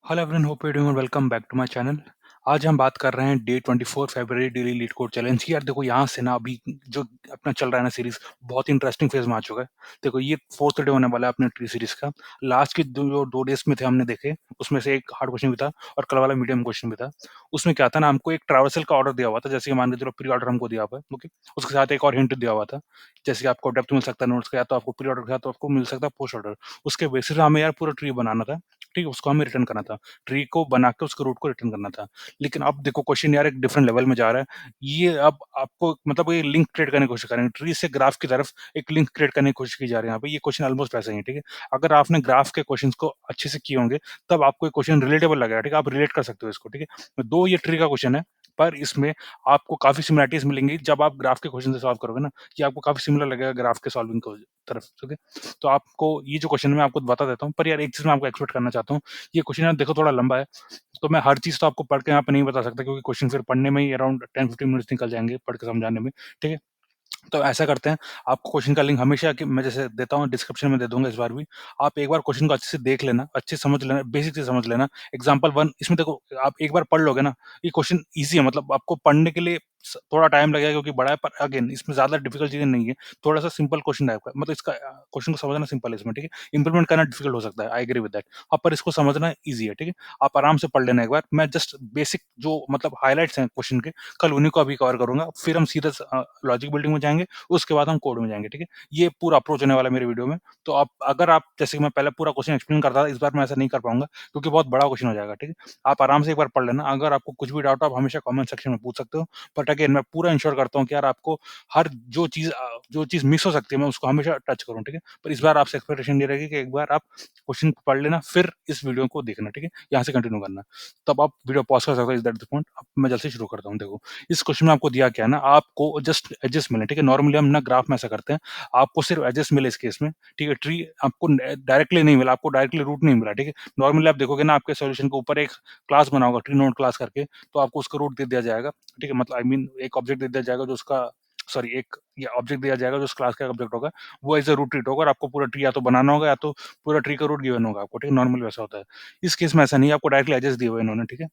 Hello everyone, hope you doing well. Welcome back to my channel. आज हम बात कर रहे हैं डे 24 फरवरी डेली लीड कोड चैलेंज की। यार देखो, यहाँ से ना अभी जो अपना चल रहा है ना सीरीज, बहुत इंटरेस्टिंग फेज में आ चुका है। देखो, ये फोर्थ डे होने वाला है अपने ट्री सीरीज का। लास्ट के जो 2 डेज में थे हमने देखे, उसमें से एक हार्ड क्वेश्चन भी था और कल वाला मीडियम क्वेश्चन भी था। उसमें क्या था ना, हमको एक ट्रैवर्सल का ऑर्डर दिया हुआ था, जैसे कि मान के चलो प्री ऑर्डर हमको दिया हुआ है। ओके, उसके साथ एक और हिंट दिया हुआ था, जैसे कि आपको डेप्थ मिल सकता है नोट्स का, या तो आपको प्री ऑर्डर का, तो आपको मिल सकता है पोस्ट ऑर्डर। उसके बेसिस पे हमें यार पूरा ट्री बनाना था। ठीक है, उसको हमें रिटर्न करना था, ट्री को बना के उसके रूट को रिटर्न करना था। लेकिन अब देखो, क्वेश्चन यार एक डिफरेंट लेवल में जा रहा है। ये अब आपको मतलब ये लिंक क्रिएट करने की कोशिश करेंगे, ट्री से ग्राफ की तरफ एक लिंक क्रिएट करने की कोशिश की जा रही है यहाँ पे। ये क्वेश्चन ऑलमोस्ट वैसे ही है, ठीक है। अगर आपने ग्राफ के क्वेश्चंस को अच्छे से किए होंगे, तब आपको ये क्वेश्चन रिलेटेबल लगेगा, ठीक है। आप रिलेट कर सकते हो इसको, ठीक है। दो ये ट्री का क्वेश्चन है, पर इसमें आपको काफ़ी सिमिलैरिटीज़ मिलेंगी जब आप ग्राफ के क्वेश्चन से सॉल्व करोगे ना। ये आपको काफ़ी सिमिलर लगेगा ग्राफ के सॉल्विंग को तरफ, ठीक है। तो आपको ये जो क्वेश्चन मैं आपको बता देता हूँ, पर यार एक चीज़ मैं आपको एक्सपेक्ट करना चाहता हूँ। ये क्वेश्चन यार देखो थोड़ा लंबा है, तो मैं हर चीज़ तो आपको पढ़ के यहाँ पे नहीं बता सकता, क्योंकि क्वेश्चन फिर पढ़ने में ही अराउंड 10-15 मिनट्स निकल जाएँगे पढ़ के समझाने में, ठीक है? तो ऐसा करते हैं, आपको क्वेश्चन का लिंक हमेशा कि मैं जैसे देता हूँ, डिस्क्रिप्शन में दे दूँगा इस बार भी। आप एक बार क्वेश्चन को अच्छे से देख लेना, अच्छे से समझ लेना, बेसिक से समझ लेना। एग्जांपल 1 इसमें देखो, आप एक बार पढ़ लोगे ना, ये क्वेश्चन ईज़ी है, मतलब आपको पढ़ने के लिए थोड़ा टाइम लगेगा क्योंकि बड़ा है, पर अगेन इसमें ज़्यादा डिफिकल्ट चीज़ें नहीं है। थोड़ा-सा सिंपल क्वेश्चन टाइप का, मतलब इसका क्वेश्चन को समझना सिंपल है इसमें, ठीक है। इम्प्लीमेंट करना डिफिकल्ट हो सकता है, आई एग्री विद दैट। हाँ, पर इसको समझना ईज़ी है, ठीक है। आप आराम से पढ़ लेना एक बार। मैं जस्ट बेसिक जो मतलब हाइलाइट्स हैं क्वेश्चन के, कल उन्हीं को अभी कवर करूँगा। फिर हम सीधा लॉजिक बिल्डिंग में जाएँगे, उसके बाद हम कोड में जाएँगे, ठीक है? ये पूरा अप्रोच होने वाला है मेरे वीडियो में। तो आप अगर आप जैसे कि मैं पहले पूरा क्वेश्चन एक्सप्लेन करता था, इस बार मैं ऐसा नहीं कर पाऊँगा क्योंकि बहुत बड़ा क्वेश्चन हो जाएगा, ठीक है? आप आराम से एक बार पढ़ लेना। अगर आपको कुछ भी डाउट हो, आप हमेशा कमेंट सेक्शन में पूछ सकते हो। बट अगेन मैं पूरा इंश्योर करता हूँ कि यार आपको हर जो चीज़ मिस हो सकती है, मैं उसको हमेशा टच करूँ, ठीक है? पर इस बार आपसे एक्सपेक्टेशन ये रहेगी कि एक बार आप क्वेश्चन को पढ़ लेना, फिर इस वीडियो को देखना, ठीक है? यहाँ से कंटिन्यू करना। तब आप वीडियो पॉज़ कर सकते हो एट दैट पॉइंट। अब मैं जल्द से शुरू करता हूँ, देखो। इस क्वेश्चन में आपको दिया क्या है ना, आपको जस्ट एजेस मिले, ठीक है। नॉर्मली हम ना ग्राफ में ऐसा करते हैं, आपको सिर्फ एजेस मिले इस केस में, ठीक है। ट्री आपको डायरेक्टली नहीं मिला, आपको डायरेक्टली रूट नहीं मिला, ठीक है। नॉर्मली आप देखोगे ना, आपके सॉल्यूशन के ऊपर एक क्लास बना होगा, ट्री नोड क्लास करके, तो आपको उसका रूट दे दिया जाएगा, ठीक है। मतलब आई मीन एक ऑब्जेक्ट दे दिया जाएगा जो उसका सॉरी एक या ऑब्जेक्ट दिया जाएगा जो उस क्लास का ऑब्जेक्ट होगा, वो एज अ रूट ट्रीट होगा, और आपको पूरा ट्री या तो बनाना होगा, या तो पूरा ट्री का रूट गिवन होगा आपको, ठीक है। नॉर्मली वैसा होता है। इस केस में ऐसा नहीं है, आपको डायरेक्टली एजेस दिए हुए हैं इन्होंने, ठीक है।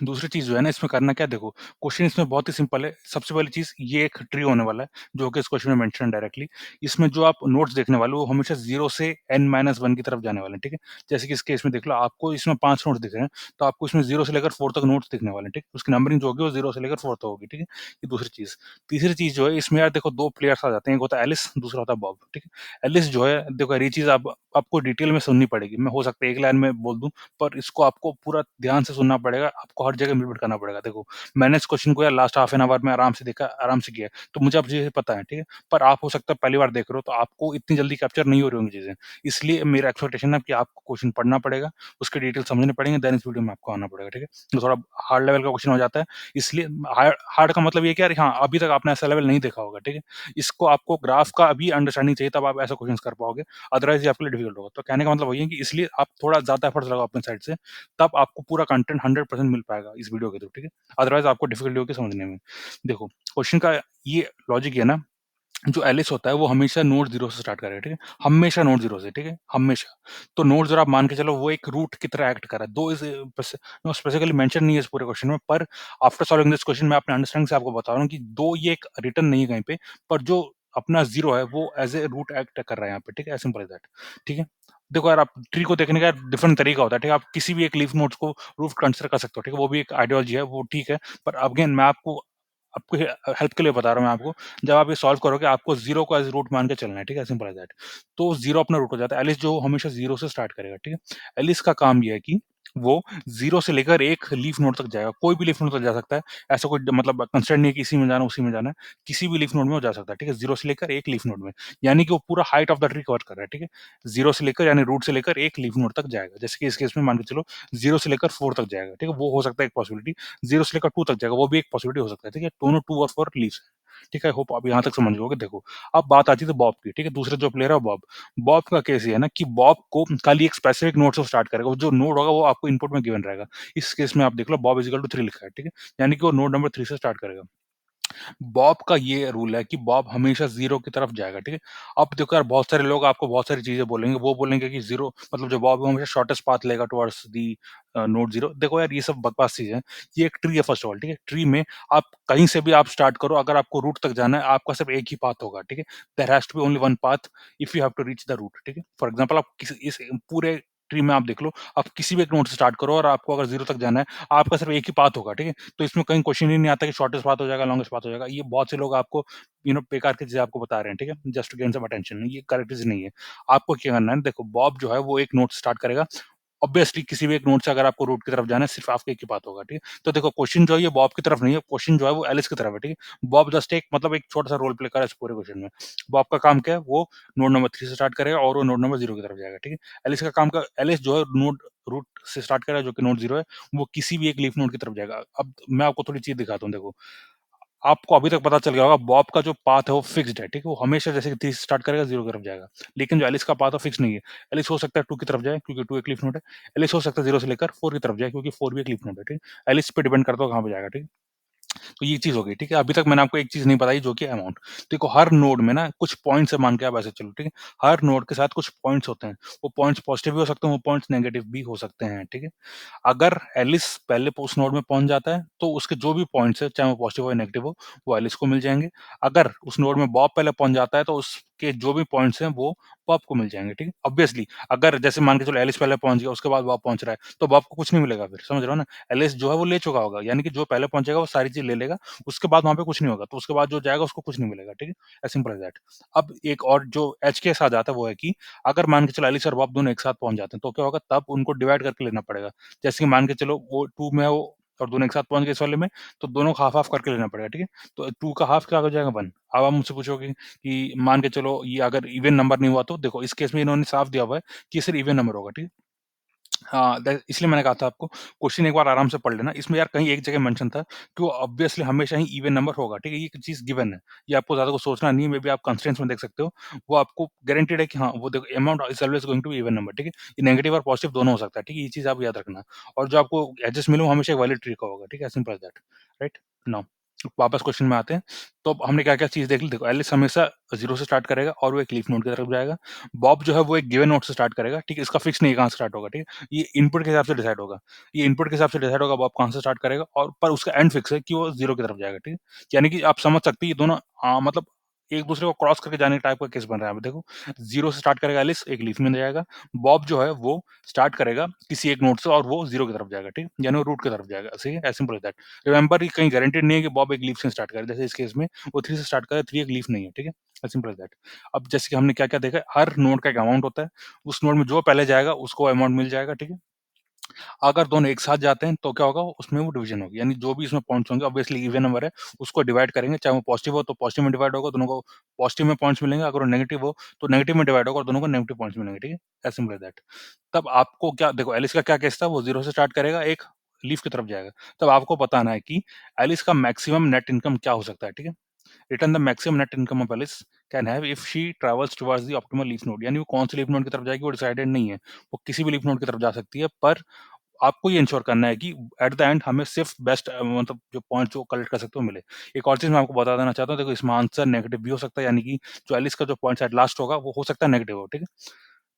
दूसरी चीज़ जो है ना, इसमें करना क्या, देखो, क्वेश्चन इसमें बहुत ही सिंपल है। सबसे पहली चीज़, ये एक ट्री होने वाला है, जो कि इस क्वेश्चन में मेंशन है डायरेक्टली। इसमें जो आप नोट्स देखने वाले हो, वो हमेशा 0 से n-1 की तरफ जाने वाले हैं, ठीक है? जैसे कि इस केस में देख लो, आपको इसमें 5 नोट्स दिख रहे हैं, तो आपको इसमें 0 से लेकर 4 तक नोट्स दिखने वाले हैं, ठीक है? उसकी नंबरिंग जो होगी, वो 0 से लेकर 4 तक होगी, ठीक है? ये दूसरी चीज़। तीसरी चीज़ जो है, इसमें यार देखो 2 प्लेयर्स आ जाते हैं, एक होता है एलिस, दूसरा होता है बॉब, ठीक है? एलिस जो है, देखो, ये चीज़ आप आपको डिटेल में सुननी पड़ेगी। मैं हो सकता है एक लाइन में बोल दूँ, पर इसको आपको पूरा ध्यान से सुनना पड़ेगा, आपको हर जगह इम्प्लीमेंट करना पड़ेगा। देखो, मैंने इस क्वेश्चन को यार लास्ट हाफ एन आवर में आराम से देखा, आराम से किया है, तो मुझे अब चीज़ें पता है, ठीक है? पर आप हो सकता है पहली बार देख रहे हो, तो आपको इतनी जल्दी कैप्चर नहीं हो रही होंगी चीज़ें। इसलिए मेरा एक्सपेक्टेशन है कि आपको क्वेश्चन पढ़ना पड़ेगा, उसके डिटेल समझने पड़ेंगे, देन इस वीडियो में आपको आना पड़ेगा, ठीक है? तो थोड़ा हार्ड लेवल का क्वेश्चन हो जाता है, इसलिए हार्ड हार्ड का मतलब ये है कि यार हाँ, अभी तक आपने ऐसा लेवल नहीं देखा होगा, ठीक है? इसको आपको ग्राफ का अभी अंडरस्टैंडिंग चाहिए, तब आप ऐसा क्वेश्चंस कर पाओगे, अदरवाइज़ ये आपके लिए डिफिकल्ट होगा। तो कहने का मतलब वही है कि इसलिए आप थोड़ा ज़्यादा एफर्ट्स लगाओ अपनी साइड से, तब आपको पूरा कंटेंट 100% मिल पाएगा इस वीडियो के थ्रू, ठीक है? अदरवाइज़ आपको डिफिकल्टी होगी समझने में। देखो, क्वेश्चन का ये लॉजिक ये है ना, जो एलिस होता है वो हमेशा नोड 0 से स्टार्ट करेगा, ठीक है? हमेशा नोड 0 से, ठीक है? हमेशा। तो नोड 0 आप मान के चलो, वो एक रूट की तरह एक्ट कर रहा है। दो इस बस नो स्पेसिफिकली मेंशन नहीं है इस पूरे क्वेश्चन में, पर आफ्टर सॉल्विंग दिस क्वेश्चन मैं अपने अंडरस्टैंडिंग से आपको बता रहा हूँ कि 2 ये एक रिटर्न नहीं है कहीं पे, पर जो अपना 0 है वो एज़ ए रूट एक्ट कर रहा है यहाँ पे, ठीक है? एज़ सिंपल एज़ दैट, ठीक है? देखो यार, आप ट्री को देखने का डिफरेंट तरीका होता है, ठीक है? आप किसी भी एक लीफ नोड्स को रूट कंसीडर कर सकते हो, ठीक है? वो भी एक आइडियोलॉजी है, वो ठीक है। पर अगेन मैं आपको आपको हेल्प के लिए बता रहा हूँ मैं आपको। जब आप ये सॉल्व करोगे, आपको 0 को एज़ रूट मान के चलना है, ठीक है? Simple as that. तो 0 अपना रूट हो जाता है। एलिस जो हमेशा 0 से स्टार्ट करेगा, ठीक है? एलिस का काम ये है कि वो 0 से लेकर एक लीफ नोड तक जाएगा। कोई भी लीफ नोड तक जा सकता है। ऐसा कोई मतलब कंस्ट्रेंट नहीं है कि इसी में जाना, उसी में जाना है। किसी भी लीफ नोड में वो जा सकता है, ठीक है? 0 से लेकर एक लीफ नोड में। यानी कि वो पूरा height of the tree cover कर रहा है, ठीक है? 0 से लेकर यानी रूट से लेकर एक लीफ नोड तक जाएगा। जैसे कि इस केस में मान के चलो 0 से लेकर 4 तक जाएगा, ठीक है? वो हो सकता है एक पॉसिबिलिटी। 0 से लेकर 2 तक जाएगा, वो भी एक पॉसिबिलिटी हो सकता है, ठीक है? दोनों 2 और 4 लीव्स हैं, ठीक है? आई होप आप यहाँ तक समझ गए होगे। देखो, अब बात आती है तो बॉब की, ठीक है? दूसरा जो प्लेयर है बॉब। बॉब का केस ये है ना कि बॉब को खाली एक स्पेसिफिक नोड से स्टार्ट करेगा। वो जो नोड होगा वो आपको इनपुट में गिवन रहेगा। इस केस में आप देख लो, बॉब इज़ इक्वल टू 3 लिखा है, ठीक है? यानी कि वो नोड नंबर 3 से स्टार्ट करेगा। बॉब का ये रूल है कि बॉब हमेशा ज़ीरो की तरफ जाएगा, ठीक है? अब देखो यार बहुत सारे लोग आपको बहुत सारी चीज़ें बोलेंगे, वो बोलेंगे कि ज़ीरो मतलब जो बॉब है वो हमेशा शॉर्टेस्ट पाथ लेगा टुवर्ड्स द नोड ज़ीरो। देखो यार ये सब बकवास चीज़ है। ये एक ट्री है फर्स्ट ऑफ ऑल, ठीक है? ट्री में आप कहीं से भी आप स्टार्ट करो, अगर आपको रूट तक जाना है, आपका सिर्फ एक ही पाथ होगा, ठीक है? There has to be only one path if you have to reach the route, ठीक है? फॉर एग्ज़ाम्पल आप किसी इस पूरे ट्री में आप देख लो, आप किसी भी एक नोड से स्टार्ट करो और आपको अगर ज़ीरो तक जाना है, आपका सिर्फ एक ही पाथ होगा, ठीक है? तो इसमें कहीं क्वेश्चन ही नहीं आता कि शॉर्टेस्ट पाथ हो जाएगा, लॉन्गेस्ट पाथ हो जाएगा। ये बहुत से लोग आपको बेकार की चीज़ें आपको बता रहे हैं, ठीक है? Just to gain some attention ये करेक्ट चीज़ नहीं है। आपको क्या करना है देखो बॉब जो है वो एक नोट से स्टार्ट करेगा। ऑब्वियसली किसी भी एक नोड से अगर आपको रूट की तरफ जाना है, सिर्फ आपका एक ही पाथ होगा, ठीक है? तो देखो क्वेश्चन जो है ये बॉब की तरफ नहीं है, क्वेश्चन जो है वो एलिस की तरफ है, ठीक है? बॉब जस्ट एक मतलब एक छोटा-सा रोल प्ले कर रहा है इस पूरे क्वेश्चन में। बॉब का काम क्या है? वो नोड नंबर 3 से स्टार्ट करेगा और वो नोड नंबर 0 की तरफ जाएगा, ठीक है? एलिस का काम क्या एलिस जो है नोड रूट से स्टार्ट कर रहा है जो कि नोड 0 है, वो किसी भी एक लीफ नोड की तरफ जाएगा। अब मैं आपको थोड़ी चीज़ दिखाता हूँ देखो। आपको अभी तक पता चल गया होगा बॉब का जो पाथ है वो फिक्स्ड है, ठीक है? वो हमेशा जैसे कि 3 से स्टार्ट करेगा 0 की तरफ जाएगा। लेकिन जो एलिस का पाथ है फिक्स नहीं है। एलिस हो सकता है 2 की तरफ जाए क्योंकि 2 एक लीफ नोड है। एलिस हो सकता है 0 से लेकर 4 की तरफ जाए क्योंकि 4 भी एक लीफ नोड है, ठीक है? एलिस पे डिपेंड करता है वो कहाँ पे जाएगा, ठीक है? तो ये चीज़ हो गई, ठीक है? अभी तक मैंने आपको एक चीज़ नहीं बताई जो कि अमाउंट। देखो हर नोड में ना कुछ पॉइंट्स है मान के आप ऐसे चलो, ठीक है? हर नोड के साथ कुछ पॉइंट्स होते हैं। वो पॉइंट्स पॉजिटिव भी हो सकते हैं, वो पॉइंट्स नेगेटिव भी हो सकते हैं, ठीक है? अगर एलिस पहले उस नोड में पहुँच जाता है, तो उसके जो भी पॉइंट्स हैं, चाहे वो पॉजिटिव हो या नेगेटिव हो, वो एलिस को मिल जाएँगे। अगर उस नोड में बॉब पहले पहुँच जाता है, तो उसके जो भी पॉइंट्स हैं, वो बॉब को मिल जाएँगे, ठीक है? ऑब्वियसली अगर जैसे मान के चलो एलिस पहले पहुँच गया, उसके बाद बॉब पहुँच रहा है, तो बॉब को कुछ नहीं मिलेगा फिर, समझ रहे हो ना? एलिस जो है वो ले चुका होगा, यानी कि जो पहले पहुँचेगा वो सारी चीज़ ले लेगा, उसके बाद वहाँ पे कुछ नहीं होगा, तो उसके बाद जो जाएगा उसको कुछ नहीं मिलेगा, ठीक है? As simple as that. अब एक और जो एज केस आ जाता है, वो है कि अगर मान के चलो एलिस और बॉब दोनों एक साथ पहुँच जाते हैं, तो क्या होगा तब उनको डिवाइड करके लेना पड़ेगा। जैसे कि मान के चलो वो 2 में है वो और दोनों एक साथ पहुँच गए इस वाले में, तो दोनों को हाफ़-हाफ़ करके लेना पड़ेगा, ठीक है? तो 2 का हाफ़ क्या हो जाएगा 1। अब आप मुझसे पूछोगे कि मान के चलो ये अगर इवन नंबर नहीं हुआ तो देखो इस केस में इन्होंने साफ दिया हुआ है कि ये सिर्फ इवन नंबर होगा, ठीक है? हाँ, द इसलिए मैंने कहा था आपको क्वेश्चन एक बार आराम से पढ़ लेना। इसमें यार कहीं एक जगह मेंशन था कि वो ऑब्वियसली हमेशा ही इवन नंबर होगा, ठीक है? ये चीज़ गिवन है। ये आपको ज़्यादा कुछ सोचना नहीं है, मे बी आप कंस्ट्रेंट्स में देख सकते हो। वो आपको गारंटीड है कि हाँ, वो देखो amount is always going to be even number, ठीक है? ये नेगेटिव और पॉजिटिव दोनों हो सकता है, ठीक है? ये चीज़ आप याद रखना। और जो आपको एजेस मिले वो हमेशा एक वैलिड ट्री का होगा, ठीक है? Simple as that, right? Now वापस क्वेश्चन में आते हैं। तो अब हमने क्या-क्या चीज़ देख ली देखो एलिस हमेशा 0 से स्टार्ट करेगा और वो एक लीफ नोड की तरफ जाएगा। बॉब जो है वो एक गिवन नोड से स्टार्ट करेगा, ठीक है? इसका फिक्स नहीं है कहाँ से स्टार्ट होगा, ठीक है? ये इनपुट के हिसाब से डिसाइड होगा। ये इनपुट के हिसाब से डिसाइड होगा वो आप कहाँ से स्टार्ट करेगा और पर उसका एंड फिक्स है कि वो 0 की तरफ जाएगा, ठीक है? यानी कि आप समझ सकते हैं ये दोनों मतलब एक-दूसरे को क्रॉस करके जाने टाइप का केस बन रहा है। अब देखो 0 से स्टार्ट करेगा एलिस, एक लीफ में जाएगा। बॉब जो है वो स्टार्ट करेगा किसी एक नोड से और वो 0 की तरफ जाएगा, ठीक है? यानी वो रूट की तरफ जाएगा। सही है? As simple as that. Remember ये कहीं गारंटीड नहीं है कि बॉब एक लीफ से स्टार्ट करे। जैसे इस केस में वो 3 से स्टार्ट करे, 3 एक लीफ नहीं है, ठीक है? As simple as that. अब जैसे कि हमने क्या-क्या देखा है, हर नोड का एक अमाउंट होता है। उस नोड में जो पहले जाएगा उसको अमाउंट मिल जाएगा, ठीक है? अगर दोनों एक साथ जाते हैं तो क्या होगा उसमें वो डिवीज़न होगी, यानी जो भी इसमें पॉइंट्स होंगे ऑब्वियसली इवन नंबर है, उसको डिवाइड करेंगे, चाहे वो पॉजिटिव हो तो पॉजिटिव में डिवाइड होगा, दोनों को पॉजिटिव में पॉइंट्स मिलेंगे, अगर वो नेगेटिव हो तो नेगेटिव में डिवाइड होगा और दोनों को नेगेटिव पॉइंट्स मिलेंगे, ठीक है? As simple as that. तब आपको क्या देखो एलिस का क्या केस था, वो 0 से स्टार्ट करेगा, एक लीफ की तरफ जाएगा। तब आपको बताना है कि एलिस का मैक्सिमम नेट इनकम क्या हो सकता है, ठीक है? Return the maximum net income of Alice can have if she travels towards the optimal leaf node, यानी वो कौन से लीफ नोड की तरफ जाएगी वो डिसाइडेड नहीं है। वो किसी भी लीफ नोड की तरफ जा सकती है, पर आपको ये इंश्योर करना है कि एट द एंड हमें सिर्फ बेस्ट मतलब जो पॉइंट्स जो कलेक्ट कर सकते हो मिले। एक और चीज़ मैं आपको बता देना चाहता हूँ, देखो इसमें आंसर नेगेटिव भी हो सकता है, यानी कि जो एलिस का जो पॉइंट्स एट लास्ट होगा वो हो सकता है नेगेटिव हो, ठीक है?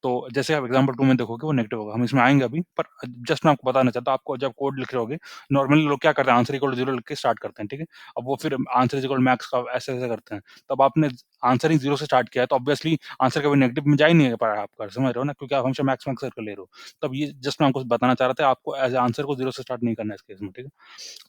तो जैसे आप एग्ज़ाम्पल 2 में देखोगे वो नेगेटिव होगा, हम इसमें आएँगे अभी, पर जस्ट मैं आपको बताना चाहता हूँ, आपको जब कोड लिख रहे होगे, नॉर्मली लोग क्या करते हैं आंसर इक्वल टू 0 लिख के स्टार्ट करते हैं, ठीक है? अब वो फिर आंसर इज़ इक्वल मैक्स का ऐसे-ऐसे करते हैं। तब आपने आंसर ही 0 से स्टार्ट किया है, तो ऑब्वियसली आंसर कभी नेगेटिव में जा ही नहीं पाया आपका, समझ रहे हो ना? क्योंकि आप हमेशा मैक्स मैक्स करके ले रहे हो। तब ये जस्ट मैं आपको बताना चाह रहा था, आपको एज़ आंसर को 0 से स्टार्ट नहीं करना है इस केस में, ठीक है?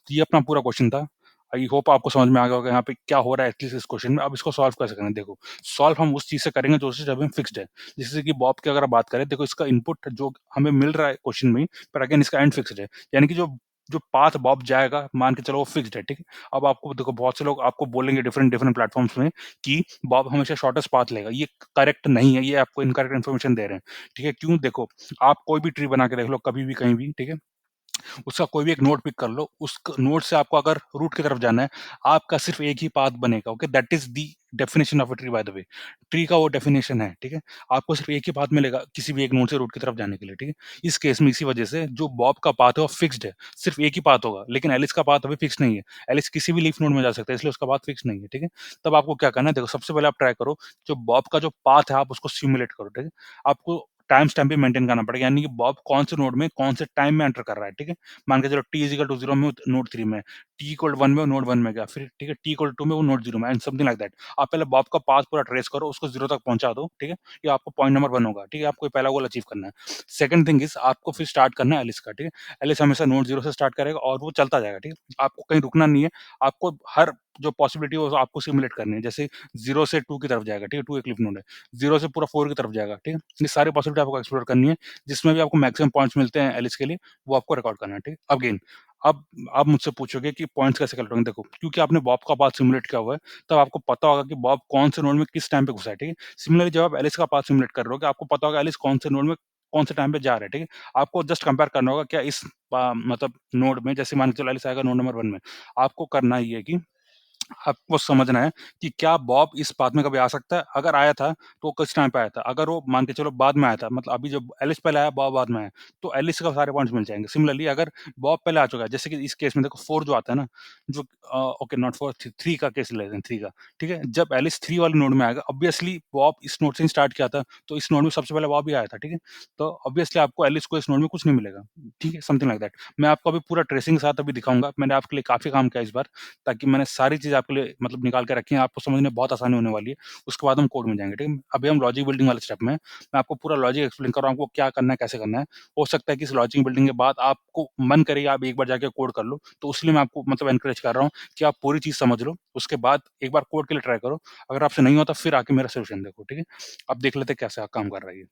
तो ये अपना पूरा क्वेश्चन था। आई होप आपको समझ में आ गया होगा यहाँ पे क्या हो रहा है एटलीस्ट इस क्वेश्चन में। अब इसको सॉल्व कैसे करें देखो, सॉल्व हम उस चीज़ से करेंगे जो चीज़ अभी फिक्स्ड है। जैसे कि बॉब की अगर आप बात करें, देखो इसका इनपुट जो हमें मिल रहा है क्वेश्चन में, पर अगेन इसका एंड फिक्स्ड है। यानी कि जो जो पाथ बॉब जाएगा मान के चलो वो फिक्स्ड है, ठीक है? अब आपको देखो बहुत से लोग आपको बोलेंगे डिफरेंट डिफरेंट प्लेटफ़ॉर्म्स में कि बॉब हमेशा शॉर्टेस्ट पाथ लेगा। ये करेक्ट नहीं है, ये आपको इनकरेक्ट इन्फॉर्मेशन दे रहे हैं, ठीक है? क्यों? देखो, आप कोई भी ट्री बना के देख लो कभी भी, कहीं भी, ठीक है? उसका कोई भी एक नोड पिक कर लो, उस क नोड से आपको अगर रूट की तरफ जाना है, आपका सिर्फ़ एक ही पाथ बनेगा, okay? That is the definition of a tree by the way. Tree का वो डेफिनिशन है, ठीक है? आपको सिर्फ़ एक ही पाथ मिलेगा किसी भी एक नोड से रूट की तरफ जाने के लिए, ठीक है? इस केस में इसी वजह से जो बॉब का पाथ है वो फिक्स्ड है, सिर्फ़ एक ही पाथ होगा, लेकिन एलिस का पाथ अभी फिक्स नहीं है। एलिस किसी भी लीफ नोड में जा सकता है, इसलिए उसका पाथ फिक्स नहीं है, ठीक है? तब आपको क्या करना है, देखो सबसे पहले आप ट्राई करो, जो बॉब का जो पाथ है आप उसको सिमुलेट करो, ठीक है? आपको टाइम स्टैम्प भी मेंटेन करना पड़ेगा, यानी कि बॉब कौन से नोड में, कौन से टाइम में एंटर कर रहा है, ठीक है? मान के चलो t इज़ इक्वल टू 0 में वो नोड 3 में है, t इक्वल 1 में वो नोड 1 में गया, फिर ठीक है t इक्वल 2 में वो नोड 0 में एंड समथिंग लाइक दैट। आप पहले बॉब का पाथ पूरा ट्रेस करो, उसको 0 तक पहुँचा दो, ठीक है? ये आपको पॉइंट नंबर 1 होगा, ठीक है? आपको ये पहला गोल अचीव करना है। सेकंड थिंग इज़ आपको फिर स्टार्ट करना है एलिस का, ठीक है? एलिस हमेशा नोड 0 से स्टार्ट करेगा और वो चलता जाएगा, ठीक है? आपको कहीं रुकना नहीं है, आपको हर जो पॉसिबिलिटी है वो आपको सिमुलेट करनी है। जैसे 0 से 2 की तरफ जाएगा, ठीक है? 2 एक लीफ नोड है। 0 से पूरा 4 की तरफ जाएगा, ठीक है? ये सारी पॉसिबिलिटी आपको एक्सप्लोर करनी है, जिसमें भी आपको मैक्सिमम पॉइंट्स मिलते हैं एलिस के लिए, वो आपको रिकॉर्ड करना है, ठीक है? अगेन अब आप मुझसे पूछोगे कि पॉइंट्स कैसे कैलकुलेट होंगे? देखो, क्योंकि आपने बॉब का पाथ सिमुलेट किया हुआ है, तब आपको पता होगा कि बॉब कौन से नोड में किस टाइम पे घुसा है, ठीक है? सिमिलरली जब आप एलिस का पाथ सिमुलेट कर रहे हो, आपको पता होगा एलिस कौन से नोड में कौन से टाइम पे जा रहा है, ठीक है? आपको जस्ट कंपेयर करना होगा क्या इस मतलब नोड में, जैसे मान के चलो एलिस आएगा नोड नंबर 1 में, आपको करना ये है कि आपको समझना है कि क्या बॉब इस पाथ में कभी आ सकता है? अगर आया था, तो किस टाइम पे आया था? अगर वो मान के चलो बाद में आया था, मतलब अभी जब एलिस पहले आया, बॉब बाद में आया, तो एलिस का सारे पॉइंट्स मिल जाएँगे। सिमिलरली अगर बॉब पहले आ चुका है, जैसे कि इस केस में देखो 4 जो आता है ना, जो ओके नॉट 4 3 का केस ले लेते हैं 3 का, ठीक है? जब एलिस 3 वाले नोड में आएगा, ऑब्वियसली बॉब इस नोड से ही स्टार्ट किया था, तो इस नोड में सबसे पहले बॉब ही आया था, ठीक है? तो ऑब्वियसली आपको एलिस को इस नोड में कुछ नहीं मिलेगा, ठीक है? Something like that. मैं आपको अभी पूरा ट्रेसिंग के साथ अभी दिखाऊँगा। मैंने आपके लिए काफ़ी काम किया इस बार। ताकि मैंने सारी चीज़ आपके लिए मतलब निकाल के रखी है, आपको समझने में बहुत आसानी होने वाली है। उसके बाद हम कोड में जाएँगे, ठीक है? अभी हम लॉजिक बिल्डिंग वाले स्टेप में हैं। मैं आपको पूरा लॉजिक एक्सप्लेन कर रहा हूँ, आपको क्या करना है, कैसे करना है। हो सकता है कि इस लॉजिक बिल्डिंग के बाद आपको मन करे आप एक बार जाके कोड कर लो, तो उसलिए मैं आपको मतलब एनकरेज कर रहा हूँ कि आप पूरी चीज़ समझ लो, उसके बाद एक बार कोड के लिए ट्राई करो। अगर आपसे नहीं होता फिर आके मेरा सॉल्यूशन देखो, ठीक है? अब देख लेते हैं कैसे काम कर रहा है ये।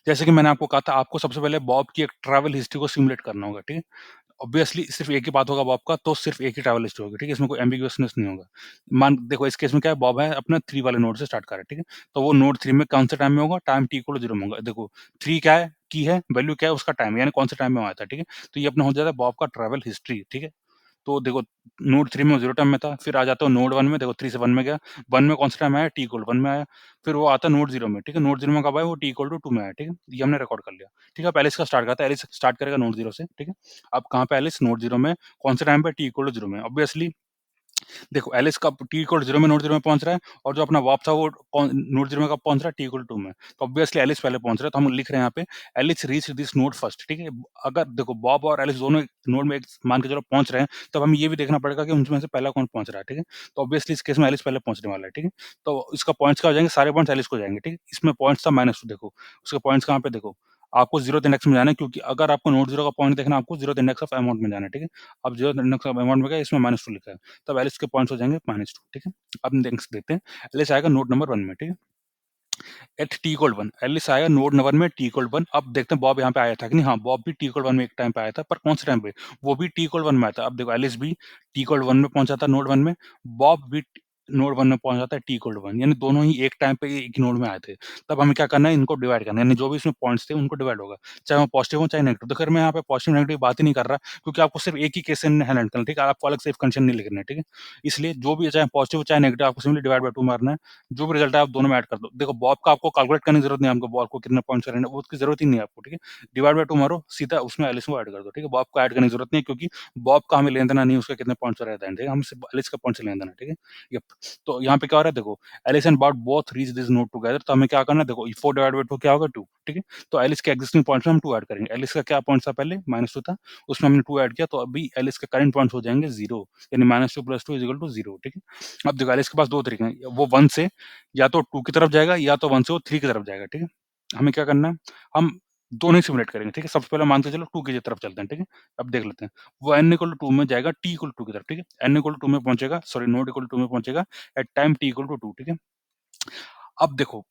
जैसे कि मैंने आपको कहा था, आपको सबसे पहले बॉब की एक ट्रैवल हिस्ट्री को सिमुलेट करना होगा, ठीक है? ऑब्वियसली सिर्फ़ एक ही बात होगा बॉब का, तो सिर्फ़ एक ही ट्रैवल हिस्ट्री होगी, ठीक है? इसमें कोई एम्बिगुअसनेस नहीं होगा। मान देखो इस केस में क्या है, बॉब है अपना 3 वाले नोड से स्टार्ट कर रहा है, ठीक है? तो वो नोड 3 में कौन से टाइम में होगा? टाइम t इक्वल टू 0 में होगा। देखो 3 क्या है? की है, वैल्यू क्या है? उसका टाइम यानी कौन से टाइम में आया था, ठीक है? तो ये अपना हो जाता है बॉब का ट्रैवल हिस्ट्री, ठीक है? तो देखो नोड 3 में 0 टाइम में था, फिर आ जाता हूँ नोड 1 में, देखो 3 से 1 में गया, 1 में कौन सा टाइम आया? t इक्वल 1 में आया, फिर वो आता है नोड 0 में, ठीक है? नोड 0 में कब आया? वो t इक्वल टू 2 में आया, ठीक है? ये हमने रिकॉर्ड कर लिया, ठीक है? अब एलिस का स्टार्ट करता है, एलिस स्टार्ट करेगा नोड 0 से, ठीक है? अब कहाँ पे एलिस? नोड 0 में, कौन से टाइम पे? t इक्वल टू 0 में, ऑब्वियसली देखो एलिस कब टी इक्वल 0 में नोड 0 में पहुँच रहा है और जो अपना वॉप था वो कौन नोड 0 में कब पहुँच रहा है? टी इक्वल 2 में। तो ऑब्वियसली एलिस पहले पहुँच रहा है तो हम लिख रहे हैं यहाँ पे Alice reached this node first ठीक है? अगर देखो बॉब और एलिस दोनों नोड में एक मान के चलो पहुँच रहे हैं, तब हमें ये भी देखना पड़ेगा कि उनमें से पहला कौन पहुँच रहा है, ठीक है? तो ऑब्वियसली इस केस में एलिस पहले पहुँचने वाला है, ठीक है? तो इसका पॉइंट्स क्या हो जाएँगे? सारे पॉइंट्स एलिस को जाएँगे, ठीक है? इसमें पॉइंट्स था -2 देखो, उसके पॉइंट्स कहाँ पे देखो, आपको 0th इंडेक्स में जाना है क्योंकि अगर आपको नोड 0 का पॉइंट देखना है आपको 0th इंडेक्स ऑफ अमाउंट में जाना है, ठीक है? अब 0th इंडेक्स ऑफ अमाउंट में गए इसमें -2 लिखा है। तब एलिस के पॉइंट्स हो जाएँगे -2 ठीक है? अब नेक्स्ट देखते हैं, एलिस आएगा नोड नंबर 1 में, ठीक है? एट टी इक्वल 1 एलिस आया नोड नंबर 1 में टी इक्वल 1 अब देखते हैं बॉब यहाँ पे आया था कि नहीं? हाँ, बॉब भी टी इक्वल 1 में एक टाइम पे आया था, पर कौन से टाइम पे? वो भी टी इक्वल 1 में आया था। अब देखो एलिस भी टी इक्वल 1 में पहुँचा था नोड 1 में, बॉब भी नोड 1 में पहुँचा था टी इक्वल 1 यानी दोनों ही एक टाइम पे एक ही नोड में आए थे। तब हमें क्या करना है इनको डिवाइड करना है, यानी जो भी इसमें पॉइंट्स थे उनको डिवाइड होगा, चाहे वो पॉजिटिव हो चाहे नेगेटिव। तो खैर मैं यहाँ पे पॉजिटिव नेगेटिव बात ही नहीं कर रहा क्योंकि आपको सिर्फ एक ही केस से हैंडल करना है, ठीक है? आपको अलग से इफ कंडीशन नहीं लिखना है, ठीक है? इसलिए जो भी है चाहे पॉजिटिव हो चाहे नेगेटिव आपको सिंपली डिवाइड बाय 2 मारना है। जो भी रिजल्ट है आप दोनों में ऐड कर दो। देखो बॉब का आपको कैलकुलेट करने की ज़रूरत नहीं है, हमको बॉब को कितने पॉइंट्स करने हैं, वो उसकी ज़रूरत ही नहीं है आपको, ठीक है? डिवाइड बाय 2 मारो, सीधा उसमें एलिस को ऐड कर दो, ठीक है? बॉब को ऐड करने की ज़रूरत नहीं है क्योंकि बॉब का हमें लेना-देना नहीं है, उसके कितने पॉइंट्स रहता है, ठीक है? हमें सिर्फ एलिस का पॉइंट से लेना-देना है, ठीक है? यप, तो यहाँ पे क्या हो रहा है देखो, Alice and Bob both reach this node together तो हमें क्या करना है देखो 4 डिवाइड बाय 2 क्या होगा 2 ठीक है? तो एलिस के एक्जिस्टिंग पॉइंट्स में हम 2 ऐड करेंगे। एलिस का क्या पॉइंट था पहले? -2 था, उसमें हमने 2 ऐड किया तो अभी एलिस के करंट पॉइंट्स हो जाएँगे 0 यानी -2 + 2 = 0 ठीक है? अब देखो एलिस के पास 2 तरीके हैं, वो 1 से या तो 2 की तरफ जाएगा या तो 1 से वो 3 की तरफ जाएगा, ठीक है? हमें क्या करना है, हम दोनों ही सिमुलेट करेंगे, ठीक है? सबसे पहले मान के चलो 2 की तरफ चलते हैं, ठीक है? अब देख लेते हैं, वो n = 2 में जाएगा, t = 2 की तरफ, ठीक है? n = 2 में पहुँचेगा सॉरी नोड = 2 में पहुँचेगा एट टाइम t = 2 ठीक है? अब देखो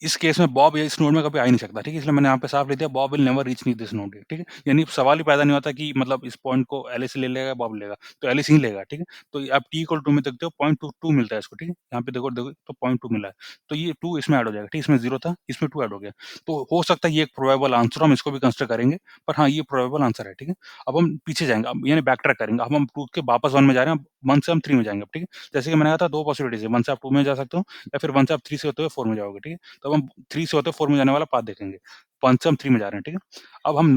इस केस में बॉब इस नोड में कभी आ ही नहीं सकता, ठीक है? इसलिए मैंने यहाँ पे साफ लिख दिया Bob will never reach this node, ठीक है? यानी सवाल ही पैदा नहीं होता कि मतलब इस पॉइंट को एलिस ले लेगा, बॉब लेगा, तो एलिस ही लेगा, ठीक है? तो आप t इक्वल 2 में देखते हो 0.22 मिलता है इसको, ठीक है? यहाँ पे देखो देखो तो 0.2 मिला है, तो ये 2 इसमें ऐड हो जाएगा, ठीक है? इसमें 0 था, इसमें 2 ऐड हो गया। तो हो सकता है ये एक प्रोबेबल आंसर हम इसको भी कंसीडर करेंगे, पर हाँ, ये प्रोबेबल आंसर है, ठीक है? अब हम पीछे जाएँगे, अब यानी बैक ट्रैक करेंगे, अब हम 2 के वापस 1 में जा रहे हैं, अब 1 से हम 3 में जाएँगे, ठीक है? जैसे कि मैंने कहा था 2 पॉसिबिलिटीज़ है, 1 से आप 2 में जा सकते हो या फिर 1 से आप 3 से होते हुए 4 में जाओगे, ठीक है? तो अब हम 3 से होते हुए 4 में जाने वाला पाथ देखेंगे। 1 से हम 3 में जा रहे हैं, ठीक है? अब हम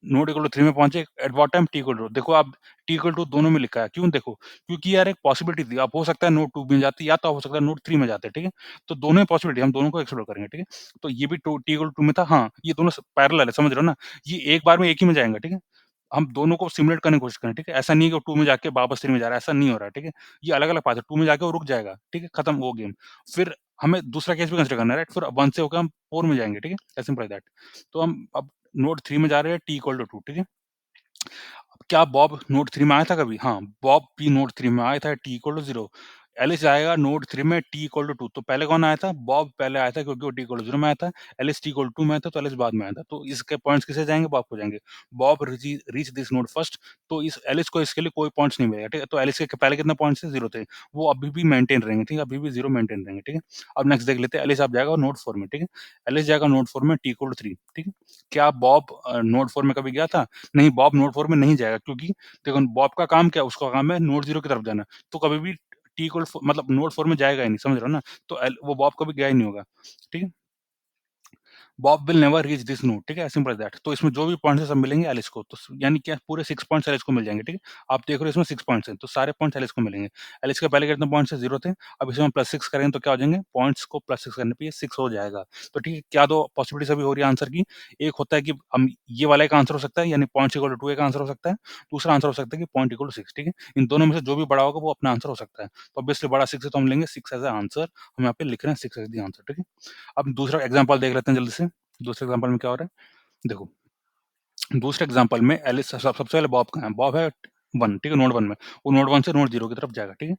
नोड इक्वल टू 3 में पहुँचे at what time? T equal to देखो आप टी इक्वल टू दोनों में लिखा है, क्यों देखो? क्योंकि यार एक पॉसिबिलिटी थी, अब हो सकता है नोड 2 में जाते या तो हो सकता है नोड 3 में जाते, ठीक है? तो दोनों ही पॉसिबिलिटी हम दोनों को एक्सप्लोर करेंगे, ठीक है? तो ये भी टू टी इक्वल टू 2 में था, हाँ, ये दोनों स पैरेलल है, समझ रहे हो ना? ये एक बार में एक ही में जाएँगे, ठीक है? हम दोनों को सिमुलेट करने की कोशिश करें, ठीक है? ऐसा नहीं है कि वो 2 में जाके वापस 3 में जा रहा है, ऐसा नहीं हो रहा है, ठीक है? ये अलग-अलग पाथ है, 2 में जाके वो रुक जाएगा, ठीक है? खत्म वो गेम। फिर हमें दूसरा केस भी कंसीडर करना है, राइट? फिर 1 से होके हम 4 में जाएँगे, ठीक है? As simple as that. तो हम अब नोड 3 में जा रहे हैं, t इक्वल टू 2, ठीक है? क्या बॉब नोड 3 में आया था कभी? हाँ, बॉब भी नोड 3 में आया था t इक्वल टू 0। एलिस आएगा नोड 3 में t इक्वल टू 2 तो पहले कौन आया था? बॉब पहले आया था क्योंकि वो t इक्वल टू 0 में आया था। एलिस t इक्वल टू 2 में आया था तो एलिस बाद में आया था। तो इसके पॉइंट्स किसे जाएँगे? बॉब को जाएँगे। Bob reach this node first तो इस एलिस को इसके लिए कोई पॉइंट्स नहीं मिलेगा, ठीक है? तो एलिस के पहले कितने पॉइंट्स थे? 0 थे। वो अभी भी मेंटेन रहेंगे, ठीक है? अभी भी 0 मेंटेन रहेंगे, ठीक है? अब नेक्स्ट देख लेते हैं एलिस अब जाएगा नोड 4 में, ठीक है? एलिस जाएगा नोड 4 में t इक्वल टू 3, ठीक है? क्या बॉब नोड 4 में कभी गया था? नहीं, बॉब नोड 4 में नहीं जाएगा क्योंकि देखो बॉब का काम क्या है? उसका काम है नोड 0 की तरफ जाना। तो कभी भी टी इक्वल मतलब नोड 4 में जाएगा ही नहीं, समझ रहे हो ना? तो वो बॉब कभी गया ही नहीं होगा, ठीक है? Bob will never reach this node, ठीक है? As simple as that. तो इसमें जो भी पॉइंट्स हैं सब मिलेंगे एलिस को। तो स यानी क्या पूरे 6 पॉइंट्स एलिस को मिल जाएँगे, ठीक है? आप देख रहे हो इसमें 6 पॉइंट्स हैं, तो सारे पॉइंट्स एलिस को मिलेंगे। एलिस के पहले कितने पॉइंट्स हैं? 0 थे। अब इसमें हम +6 करेंगे तो क्या हो जाएँगे? पॉइंट्स को +6 करने पे ये 6 हो जाएगा। तो ठीक है, क्या 2 पॉसिबिलिटीज़ अभी हो रही है आंसर की? एक होता है कि हम ये वाला एक आंसर हो सकता है यानी पॉइंट्स इक्वल टू 2 एक आंसर हो सकता है। दूसरा आंसर हो सकता है कि पॉइंट इक्वल टू 6, ठीक है? इन दोनों में से जो भी बड़ा होगा वो अपना आंसर हो सकता है। तो ऑब्वियसली बड़ा 6 है तो हम लेंगे 6 एज़ अ आंसर। हम यहाँ पे लिख रहे हैं 6 एज़ द आंसर, ठीक है? अब दूसरा एग्ज़ाम्पल देख लेते हैं जल्दी से। दूसरे एग्ज़ाम्पल में क्या हो रहा है? देखो, दूसरे एग्ज़ाम्पल में एलिस सबसे पहले बॉब कहाँ है? बॉब है 1 ठीक है, नोड 1 में। वो नोड 1 से नोड 0 की तरफ जाएगा, ठीक है?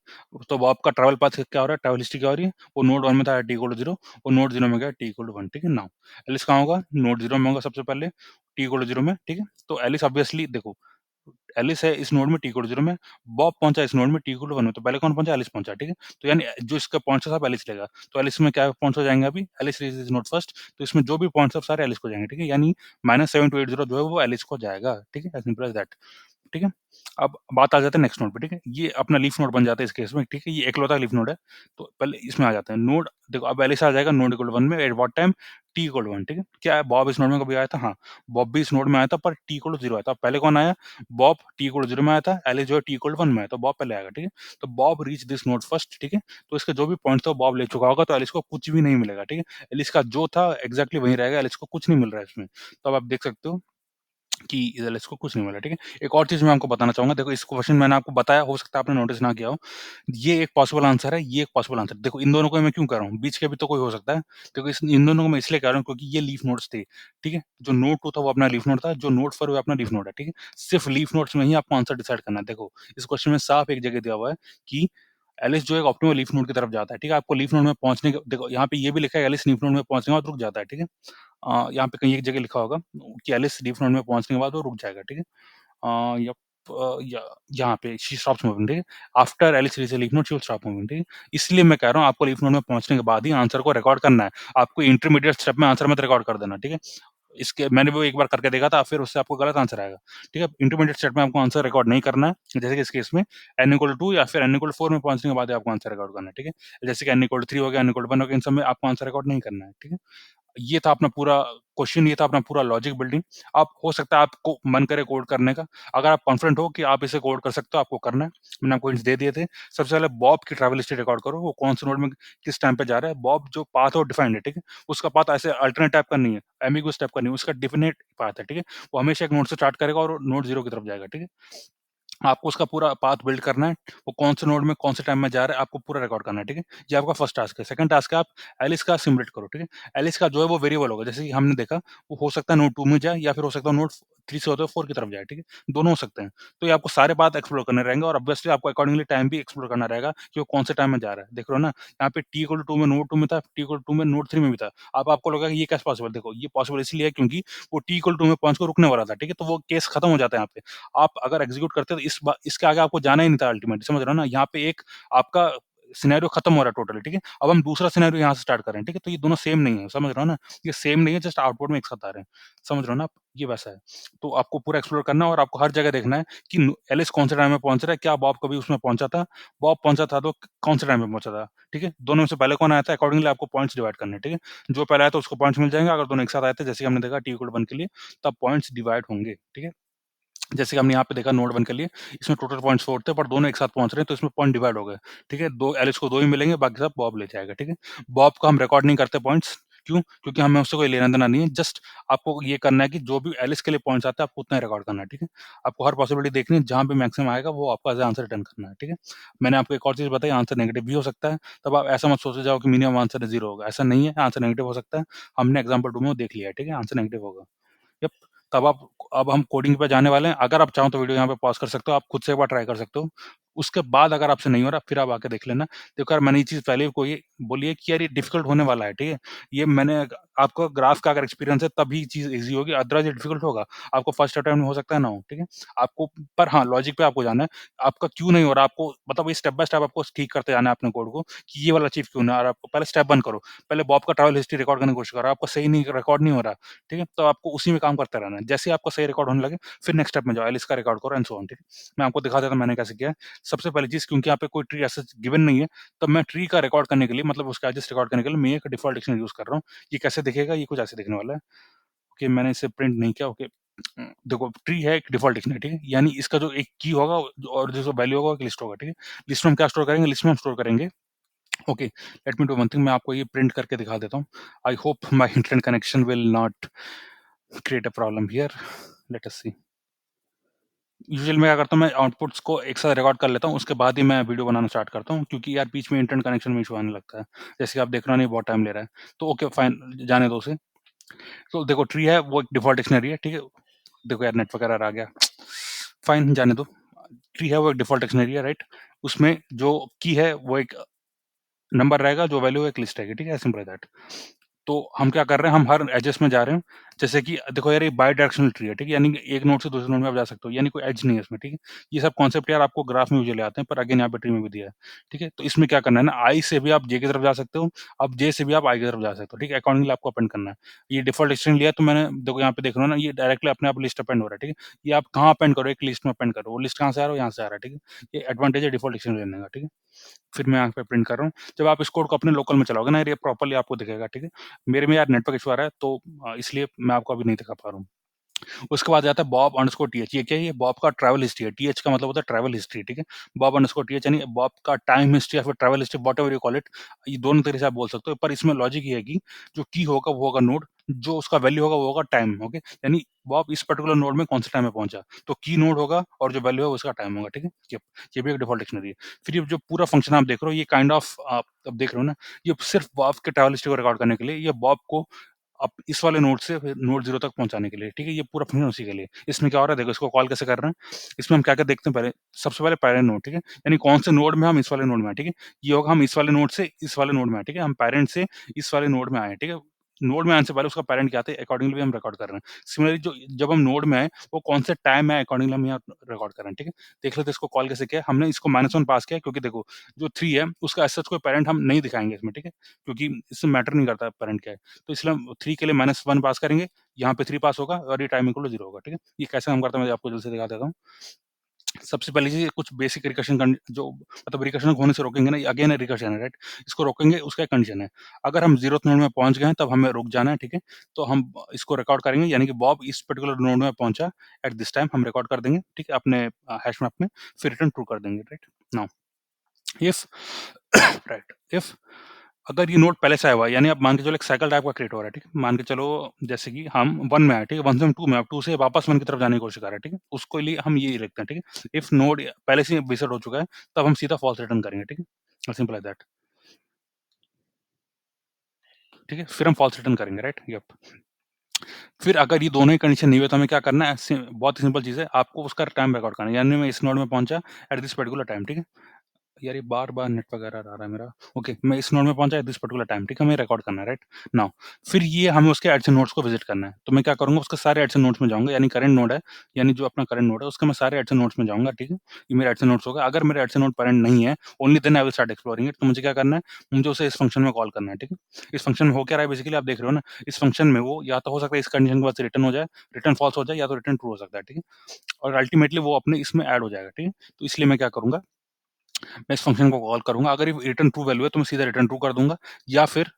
तो बॉब का ट्रैवल पाथ क्या हो रहा है? ट्रैवल हिस्ट्री क्या हो रही है? वो नोड 1 में था t इक्वल टू 0 वो नोड 0 में गया t इक्वल टू 1 ठीक है? नाउ एलिस कहाँ होगा? नोड 0 में होगा सबसे पहले, t इक्वल टू 0 में, ठीक है? तो एलिस ऑब्वियसली देखो एलिस है इस नोड में, टी इक्वल टू 0 में, बॉब पहुँचा इस नोड में, टी इक्वल टू 1 में, तो पहले कौन पहुँचा? एलिस पहुँचा, ठीक है? तो यानी जो इसका पॉइंट्स है सब एलिस लेगा। तो एलिस में क्या पॉइंट्स हो जाएँगे अभी? Alice reaches this node first, तो इसमें जो भी पॉइंट्स हैं सारे एलिस को जाएँगे, ठीक है? यानी -7280 जो है वो एलिस को जाएगा, ठीक है? As simple as that. ठीक है? अब बात आ जाता है नेक्स्ट नोड पे, ठीक है? ये अपना लीफ नोड बन जाता है इस केस में, ठीक है? ये इकलौता लीफ नोड है। तो पहले इसमें आ जाते हैं। नोड देखो अब एलिस आ जाएगा नोड इक्वल टू 1 में at what time? t equal to 1 ठीक है? क्या है बॉब इस नोड में कभी आया था? हाँ, बॉब भी इस नोड में आया था पर t इक्वल टू 0 आया था। पहले कौन आया? बॉब t इक्वल टू 0 में आया था, एलिस जो है t इक्वल टू 1 में आया, तो बॉब पहले आएगा, ठीक है? तो Bob reach this node first, ठीक है? तो इसके जो भी पॉइंट्स थे वो बॉब ले चुका होगा, तो एलिस को कुछ भी नहीं मिलेगा, ठीक है? एलिस का जो था एग्ज़ैक्टली वही रहेगा, एलिस को कुछ नहीं मिल रहा है इसमें। तो अब आप देख सकते हो कि इधर इसको कुछ नहीं मिला, ठीक है? एक और चीज़ मैं आपको बताना चाहूँगा, देखो इस क्वेश्चन मैंने आपको बताया, हो सकता है आपने नोटिस ना किया हो। ये एक पॉसिबल आंसर है, ये एक पॉसिबल आंसर है। देखो इन दोनों को मैं क्यों कर रहा हूँ? बीच के भी तो कोई हो सकता है। देखो इस इन दोनों को मैं इसलिए कह रहा हूँ क्योंकि ये लीफ नोड्स थे, ठीक है? जो नोड 2 था वो अपना लीफ नोड था, जो नोड 4 वो अपना लीफ नोड है, ठीक है? सिर्फ लीफ नोड्स में ही आपको आंसर डिसाइड करना है। देखो, इस क्वेश्चन में साफ एक जगह दिया हुआ है कि एलिस जो है ऑप्टिमल लीफ नोड की तरफ जाता है, ठीक है? आपको लीफ नोड में पहुँचने के देखो यहाँ पे ये भी लिखा है एलिस लीफ नोड में पहुँचने के बाद रुक जाता है, ठीक है? यहाँ पे कहीं एक जगह लिखा होगा कि एलिस लीफ नोड में पहुँचने के बाद वो रुक जाएगा, ठीक है? यप या यहाँ पे शी स्टॉप्स मूविंग ठीक है? After Alice reaches leaf node she will stop moving ठीक है? इसलिए मैं कह रहा हूँ आपको लीफ नोड में पहुँचने के बाद ही आंसर को रिकॉर्ड करना है। आपको इंटरमीडिएट स्टेप में आंसर मत रिकॉर्ड कर देना, ठीक है? इसके मैंने वो एक बार करके देखा था, फिर उससे आपको गलत आंसर आएगा, ठीक है? इंटरमीडिएट स्टेट में आपको आंसर रिकॉर्ड नहीं करना है, जैसे कि इस केस में n इक्वल टू 2 या फिर n इक्वल 4 में पहुँचने के बाद ही आपको आंसर रिकॉर्ड करना है, ठीक है? जैसे कि n इक्वल 3 हो गया, n इक्वल 1 हो गया, इन सब में आपको आंसर रिकॉर्ड नहीं करना है, ठीक है? ये था अपना पूरा क्वेश्चन, ये था अपना पूरा लॉजिक बिल्डिंग। आप हो सकता है आपको मन करे कोड करने का, अगर आप कॉन्फिडेंट हो कि आप इसे कोड कर सकते हो, आपको करना है। मैंने आपको हिंट्स दे दिए थे। सबसे पहले बॉब की ट्रैवल हिस्ट्री रिकॉर्ड करो, वो कौन से नोड में किस टाइम पे जा रहा है। बॉब जो पाथ है वो डिफाइंड है, ठीक है? उसका पाथ ऐसे अल्टरनेट टाइप का नहीं है, एम्बिगुअस टाइप का नहीं है, उसका डेफिनिट पाथ है, ठीक है? वो हमेशा एक नोड से स्टार्ट करेगा और नोड 0 की तरफ जाएगा, ठीक है? आपको उसका पूरा पाथ बिल्ड करना है, वो कौन से नोड में कौन से टाइम में जा रहा है, आपको पूरा रिकॉर्ड करना है, ठीक है? ये आपका फर्स्ट टास्क है। सेकंड टास्क है आप एलिस का सिमुलेट करो, ठीक है? एलिस का जो है वो वेरिएबल होगा, जैसे कि हमने देखा, वो हो सकता है नोड 2 में जाए या फिर हो सकता है नोड 3 से होते हुए 4 की तरफ जाए, ठीक है? दोनों हो सकते हैं। तो ये आपको सारे पाथ एक्सप्लोर करने रहेंगे और ऑब्वियसली आपको अकॉर्डिंगली टाइम भी एक्सप्लोर करना रहेगा कि वो कौन से टाइम में जा रहा है। देख रहे हो ना, यहाँ पे t इक्वल टू 2 में नोड 2 में था, t इक्वल टू 2 में नोड 3 में भी था। अब आपको लगेगा कि ये कैसे पॉसिबल है? देखो, ये पॉसिबल इसलिए है क्योंकि वो t इक्वल टू 2 में पहुँच के रुकने वाला था, ठीक है? तो वो केस खत्म हो जाता है यहाँ पे। आप अगर एग्ज़ीक्यूट करते हो तो इसके आगे आपको जाना ही नहीं था अल्टीमेटली, समझ रहे हो ना? यहाँ पे एक आपका सिनेरियो खत्म हो रहा है टोटली, ठीक है? अब हम दूसरा सिनेरियो यहाँ से स्टार्ट कर रहे हैं, ठीक है? तो ये दोनों सेम नहीं है, समझ रहे हो ना? ये सेम नहीं है, जस्ट आउटपुट में एक साथ आ रहे हैं। समझ रहे हो ना आप? ये वैसा है। तो आपको पूरा एक्सप्लोर करना है और आपको हर जगह देखना है कि एलिस कौन से टाइम में पहुँच रहा है, क्या बॉब कभी उसमें पहुँचा था? बॉब पहुँचा था तो कौन से टाइम पे पहुँचा था, ठीक है? दोनों में से पहले कौन आया था अकॉर्डिंगली आपको पॉइंट्स डिवाइड करने हैं, ठीक है? जो पहले आया था उसको पॉइंट्स मिल जाएँगे, अगर दोनों एक साथ आए थे जैसे कि हमने देखा t = 1 के लिए, तब पॉइंट्स डिवाइड होंगे, ठीक है? जैसे कि हमने यहाँ पे देखा नोड 1 के लिए, इसमें टोटल पॉइंट्स 4 थे पर दोनों एक साथ पहुँच रहे हैं तो इसमें पॉइंट डिवाइड हो गए, ठीक है? 2 एलिस को 2 ही मिलेंगे, बाकी सब बॉब ले जाएगा, ठीक है? बॉब का हम रिकॉर्ड नहीं करते पॉइंट्स, क्यों? क्योंकि हमें उससे कोई लेना-देना नहीं है, जस्ट आपको ये करना है कि जो भी एलिस के लिए पॉइंट्स आते हैं आपको उतना ही रिकॉर्ड करना है, ठीक है? आपको हर पॉसिबिलिटी देखनी है, जहाँ पे मैक्सिमम आएगा वो आपको एज़ अ आंसर रिटर्न करना है, ठीक है? मैंने आपको एक और चीज़ बताई, आंसर नेगेटिव भी हो सकता है, तब आप ऐसा मत सोचे जाओ कि मिनिमम आंसर 0 होगा, ऐसा नहीं है, आंसर नेगेटिव हो सकता है। हमने एग्ज़ाम्पल 2 में वो देख लिया है, ठीक है? आंसर नेगेटिव होगा। यप, तब आप अब हम कोडिंग पे जाने वाले हैं। अगर आप चाहो तो वीडियो यहाँ पे पॉज़ कर सकते हो, आप खुद से एक बार ट्राई कर सकते हो। उसके बाद अगर आपसे नहीं हो रहा, फिर आप आके देख लेना। देखो यार, मैंने ये चीज़ पहले भी कोई बोली है कि यार ये डिफ़िकल्ट होने वाला है, ठीक है? ये मैंने आपको ग्राफ का अगर एक्सपीरियंस है तभी ये चीज़ ईज़ी होगी, अदरवाइज़ ये डिफ़िकल्ट होगा। आपको फर्स्ट अटेम्प्ट में हो सकता है ना हो, ठीक है? आपको पर हाँ, लॉजिक पे आपको जाना है। आपका क्यों नहीं हो रहा, आपको मतलब ये स्टेप बाय स्टेप आपको ठीक करते जाना है अपने कोड को कि ये वाला चीज़ क्यों नहीं आ रहा। आपको पहले स्टेप 1 करो। पहले बॉब का ट्रैवल हिस्ट्री रिकॉर्ड करने की कोशिश करो। आपका सही नहीं रिकॉर्ड नहीं हो रहा, ठीक है? तो आपको उसी में काम करते रहना है। जैसे ही आपका सही रिकॉर्ड होने लगे, फिर नेक्स्ट स्टेप में जाओ, एलिस का रिकॉर्ड करो एंड सो ऑन, ठीक है? मैं आपको दिखा देता हूँ मैंने कैसे किया है। सबसे पहली चीज़, क्योंकि यहाँ पे कोई ट्री ऐसा गिवन नहीं है, तो मैं ट्री का रिकॉर्ड करने के लिए, मतलब उसका एड्रेस रिकॉर्ड करने के लिए मैं एक डिफ़ॉल्ट डिक्शनरी यूज़ कर रहा हूँ। ये कैसे दिखेगा? ये कुछ ऐसे दिखने वाला है। ओके, मैंने इसे प्रिंट नहीं किया, ओके। देखो, ट्री है एक डिफ़ॉल्ट डिक्शनरी, ठीक है? यानी इसका जो एक की होगा और जो वैल्यू होगा, एक लिस्ट होगा, ठीक है? लिस्ट में हम क्या स्टोर करेंगे? लिस्ट में हम स्टोर करेंगे, okay, let me do one thing, मैं आपको ये प्रिंट करके दिखा देता हूँ। I hope my internet connection will not create a problem here. Let us see. Usually मैं क्या करता हूँ, मैं आउटपुट्स को एक साथ रिकॉर्ड कर लेता हूँ, उसके बाद ही मैं वीडियो बनाना स्टार्ट करता हूँ, क्योंकि यार बीच में इंटरनेट कनेक्शन में इश्यू आने लगता है। जैसे कि आप देख रहे हो ना, ये बहुत टाइम ले रहा है। तो ओके फाइन, जाने दो उसे। तो देखो, ट्री है वो एक डिफ़ॉल्ट डिक्शनरी है, ठीक है? देखो यार, नेटवर्क एरर आ गया। फाइन, जाने दो। ट्री है वो एक डिफ़ॉल्ट डिक्शनरी है, राइट? उसमें जो की है वो एक नंबर रहेगा, जो वैल्यू एक लिस्ट रहेगी, ठीक है? Simple as that. तो हम क्या कर रहे हैं, हम हर एजेस में जा रहे हैं। जैसे कि देखो यार, ये बाय डायरेक्शनल ट्री है, ठीक है? यानी कि एक नोड से दूसरे नोड में आप जा सकते हो, यानी कोई एज नहीं है इसमें, ठीक है? ये सब कॉन्सेप्ट यार आपको ग्राफ में यूजुअली आते हैं, पर अगेन यहाँ पे ट्री में भी दिया है, ठीक है? तो इसमें क्या करना है ना, आई से भी आप जे की तरफ जा सकते हो, अब जे से भी आप आई की तरफ जा सकते हो, ठीक है? अकॉर्डिंगली आपको अपेंड करना है। ये डिफ़ॉल्ट डिक्शनरी लिया तो मैंने, देखो यहाँ पे देख रहे हो ना, ये डायरेक्टली अपने आप लिस्ट अपेंड हो रहा है, ठीक है? ये आप कहाँ अपेंड करो, एक लिस्ट में अपेंड करो, वो लिस्ट कहाँ से आ रहा है? यहाँ से आ रहा है, ठीक है? ये एडवांटेज है डिफ़ॉल्ट डिक्शनरी लेने का, ठीक है? फिर मैं यहाँ पे प्रिंट कर रहा हूँ। जब आप इस कोड को अपने लोकल में चलाओगे ना, ये प्रॉपर्ली आपको दिखेगा, ठीक है? मेरे में यार नेटवर्क इश्यू आ रहा है, तो इसलिए मैं आपको अभी नहीं दिखा पा रहा हूँ। उसके बाद आता है बॉब अंडरस्कोर टीएच। ये क्या है? ये बॉब का ट्रैवल हिस्ट्री है। टीएच का मतलब होता है ट्रैवल हिस्ट्री, ठीक है? बॉब अंडरस्कोर टीएच यानी बॉब का टाइम हिस्ट्री या फिर travel history, whatever you call it. ये दोनों तरीके से आप बोल सकते हो, पर इसमें लॉजिक ये है कि जो की होगा वो होगा नोड, जो उसका वैल्यू होगा वो होगा टाइम, ओके? यानी बॉब इस पर्टिकुलर नोड में कौन से टाइम में पहुंचा, तो की नोड होगा और जो वैल्यू है उसका टाइम होगा, ठीक है? ये भी एक डिफॉल्ट डिक्शनरी है। फिर ये जो पूरा फंक्शन आप देख रहे हो, ये काइंड ऑफ आप अब देख रहे हो ना, ये सिर्फ बॉब के ट्रैवल हिस्ट्री को रिकॉर्ड करने के लिए, ये बॉब को अब इस वाले नोड से फिर नोड 0 तक पहुँचाने के लिए, ठीक है? ये पूरा फंक्शन उसी के लिए। इसमें क्या हो रहा है, देखो इसको कॉल कैसे कर रहे हैं। इसमें हम क्या-क्या देखते हैं पहले, सबसे पहले पैरेंट नोड, ठीक है? यानी कौन से नोड में हम इस वाले नोड में हैं, ठीक है? ये होगा हम इस वाले नोड से इस वाले नोड में हैं, ठीक है? हम पैरेंट से इस वाले नोड में आए हैं, ठीक है? नोड में आने से पहले उसका पैरेंट क्या था, अकॉर्डिंगली हम रिकॉर्ड कर रहे हैं। सिमिलरली जो जब हम नोड में आए, वो कौन से टाइम में आए, अकॉर्डिंगली हम यहाँ रिकॉर्ड कर रहे हैं, ठीक है? देख लेते हैं इसको कॉल कैसे किया है। हमने इसको -1 पास किया है, क्योंकि देखो जो 3 है उसका एज़ सच कोई पैरेंट हम नहीं दिखाएँगे इसमें, ठीक है? क्योंकि इससे मैटर नहीं करता पैरेंट क्या है। तो इसलिए हम 3 के लिए -1 पास करेंगे, यहाँ पे 3 पास होगा और ये टाइम इक्वल टू 0 होगा, ठीक है? ये कैसे हम करते हैं, मैं आपको जल्दी से दिखा देता हूँ। सबसे पहली चीज़, कुछ बेसिक रिकर्शन जो मतलब रिकर्शन होने से रोकेंगे ना, ये अगेन रिकर्शन है, राइट? इसको रोकेंगे, उसका एक कंडीशन है। अगर हम 0th नोड में पहुँच गए हैं, तब हमें रुक जाना है, ठीक है? तो हम इसको रिकॉर्ड करेंगे, यानी कि बॉब इस पर्टिकुलर नोड में पहुँचा एट दिस टाइम, हम रिकॉर्ड कर देंगे, ठीक है? अपने हैश मैप में, फिर रिटर्न ट्रू कर देंगे, right? Now if right, if अगर ये नोड पहले से आया हुआ है, यानी आप मान के चलो एक साइकिल टाइप का क्रिएट हो रहा है, ठीक है? मान के चलो जैसे कि हम 1 में आए, ठीक है? 1 से हम 2 में, अब 2 से वापस 1 की तरफ जाने की कोशिश कर रहे हैं, ठीक है? उसको लिए हम ये लिखते हैं, ठीक है? इफ नोड पहले से विज़िट हो चुका है, तब हम सीधा फॉल्स रिटर्न करेंगे, ठीक है? सिंपल एज़ दैट, ठीक है? फिर हम फॉल्स रिटर्न करेंगे, राइट? यप। फिर अगर ये दोनों ही कंडीशन नहीं हुए तो हमें क्या करना है? बहुत ही सिंपल चीज़ है, आपको उसका टाइम रिकॉर्ड करना है। यानी मैं इस नोड में पहुँचा एट दिस पर्टिकुलर टाइम, ठीक है? यार ये बार-बार नेट वगैरह आ रहा है मेरा। ओके, मैं इस नोड में पहुँचा एट दिस पर्टिकुलर टाइम, ठीक है? हमें रिकॉर्ड करना है, राइट? नाउ फिर ये हमें उसके एड्स एंड नोड्स को विज़िट करना है। तो मैं क्या करूँगा, उसके सारे एड्स एंड नोड्स में जाऊँगा, यानी करंट नोड है, यानी जो अपना करंट नोड है, उसके मैं सारे एड्स एंड नोड्स में जाऊँगा, ठीक है? ये मेरे एड्स एंड नोड्स हो गए। अगर मेरे एड्स एंड नोड पैरेंट नहीं है, only then I will start exploring it. तो मुझे क्या करना है, मुझे उसे इस फंक्शन में कॉल करना है, ठीक है? इस फंक्शन में हो क्या रहा है बेसिकली आप देख रहे हो ना, इस फंक्शन में वो या तो हो सकता है इस कंडीशन के बाद से रिटर्न हो जाए, रिटर्न फॉल्स हो जाए या तो रिटर्न ट्रू हो सकता है, ठीक है? और अल्टीमेटली वो अपने इसमें ऐड हो जाएगा, ठीक है? तो इसलिए मैं क्या करूँगा, मैं इस फंक्शन को कॉल करूँगा, अगर ये रिटर्न ट्रू वैल्यू है तो मैं सीधा रिटर्न ट्रू कर दूँगा या फिर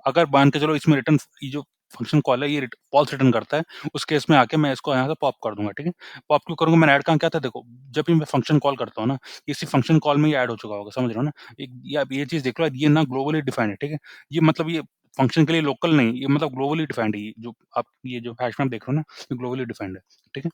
अगर मान के चलो इसमें रिटर्न ये जो फंक्शन कॉल है ये फॉल्स रिटर्न करता है, उस केस में आके मैं इसको यहाँ से पॉप कर दूँगा, ठीक है? पॉप क्यों करूँगा, मैंने ऐड कहाँ किया था देखो, जब भी मैं फंक्शन कॉल करता हूँ ना, इसी फंक्शन कॉल में ही ऐड हो चुका होगा, समझ रहे हो ना? एक ये आप ये चीज़ देख लो, ये ना ग्लोबली डिफाइंड है, ठीक है? ये मतलब ये फंक्शन के लिए लोकल नहीं, ये मतलब ग्लोबली डिफाइंड है, ये जो आप ये जो हैश में आप देख रहे हो ना, ये ग्लोबली डिफाइंड है, ठीक है?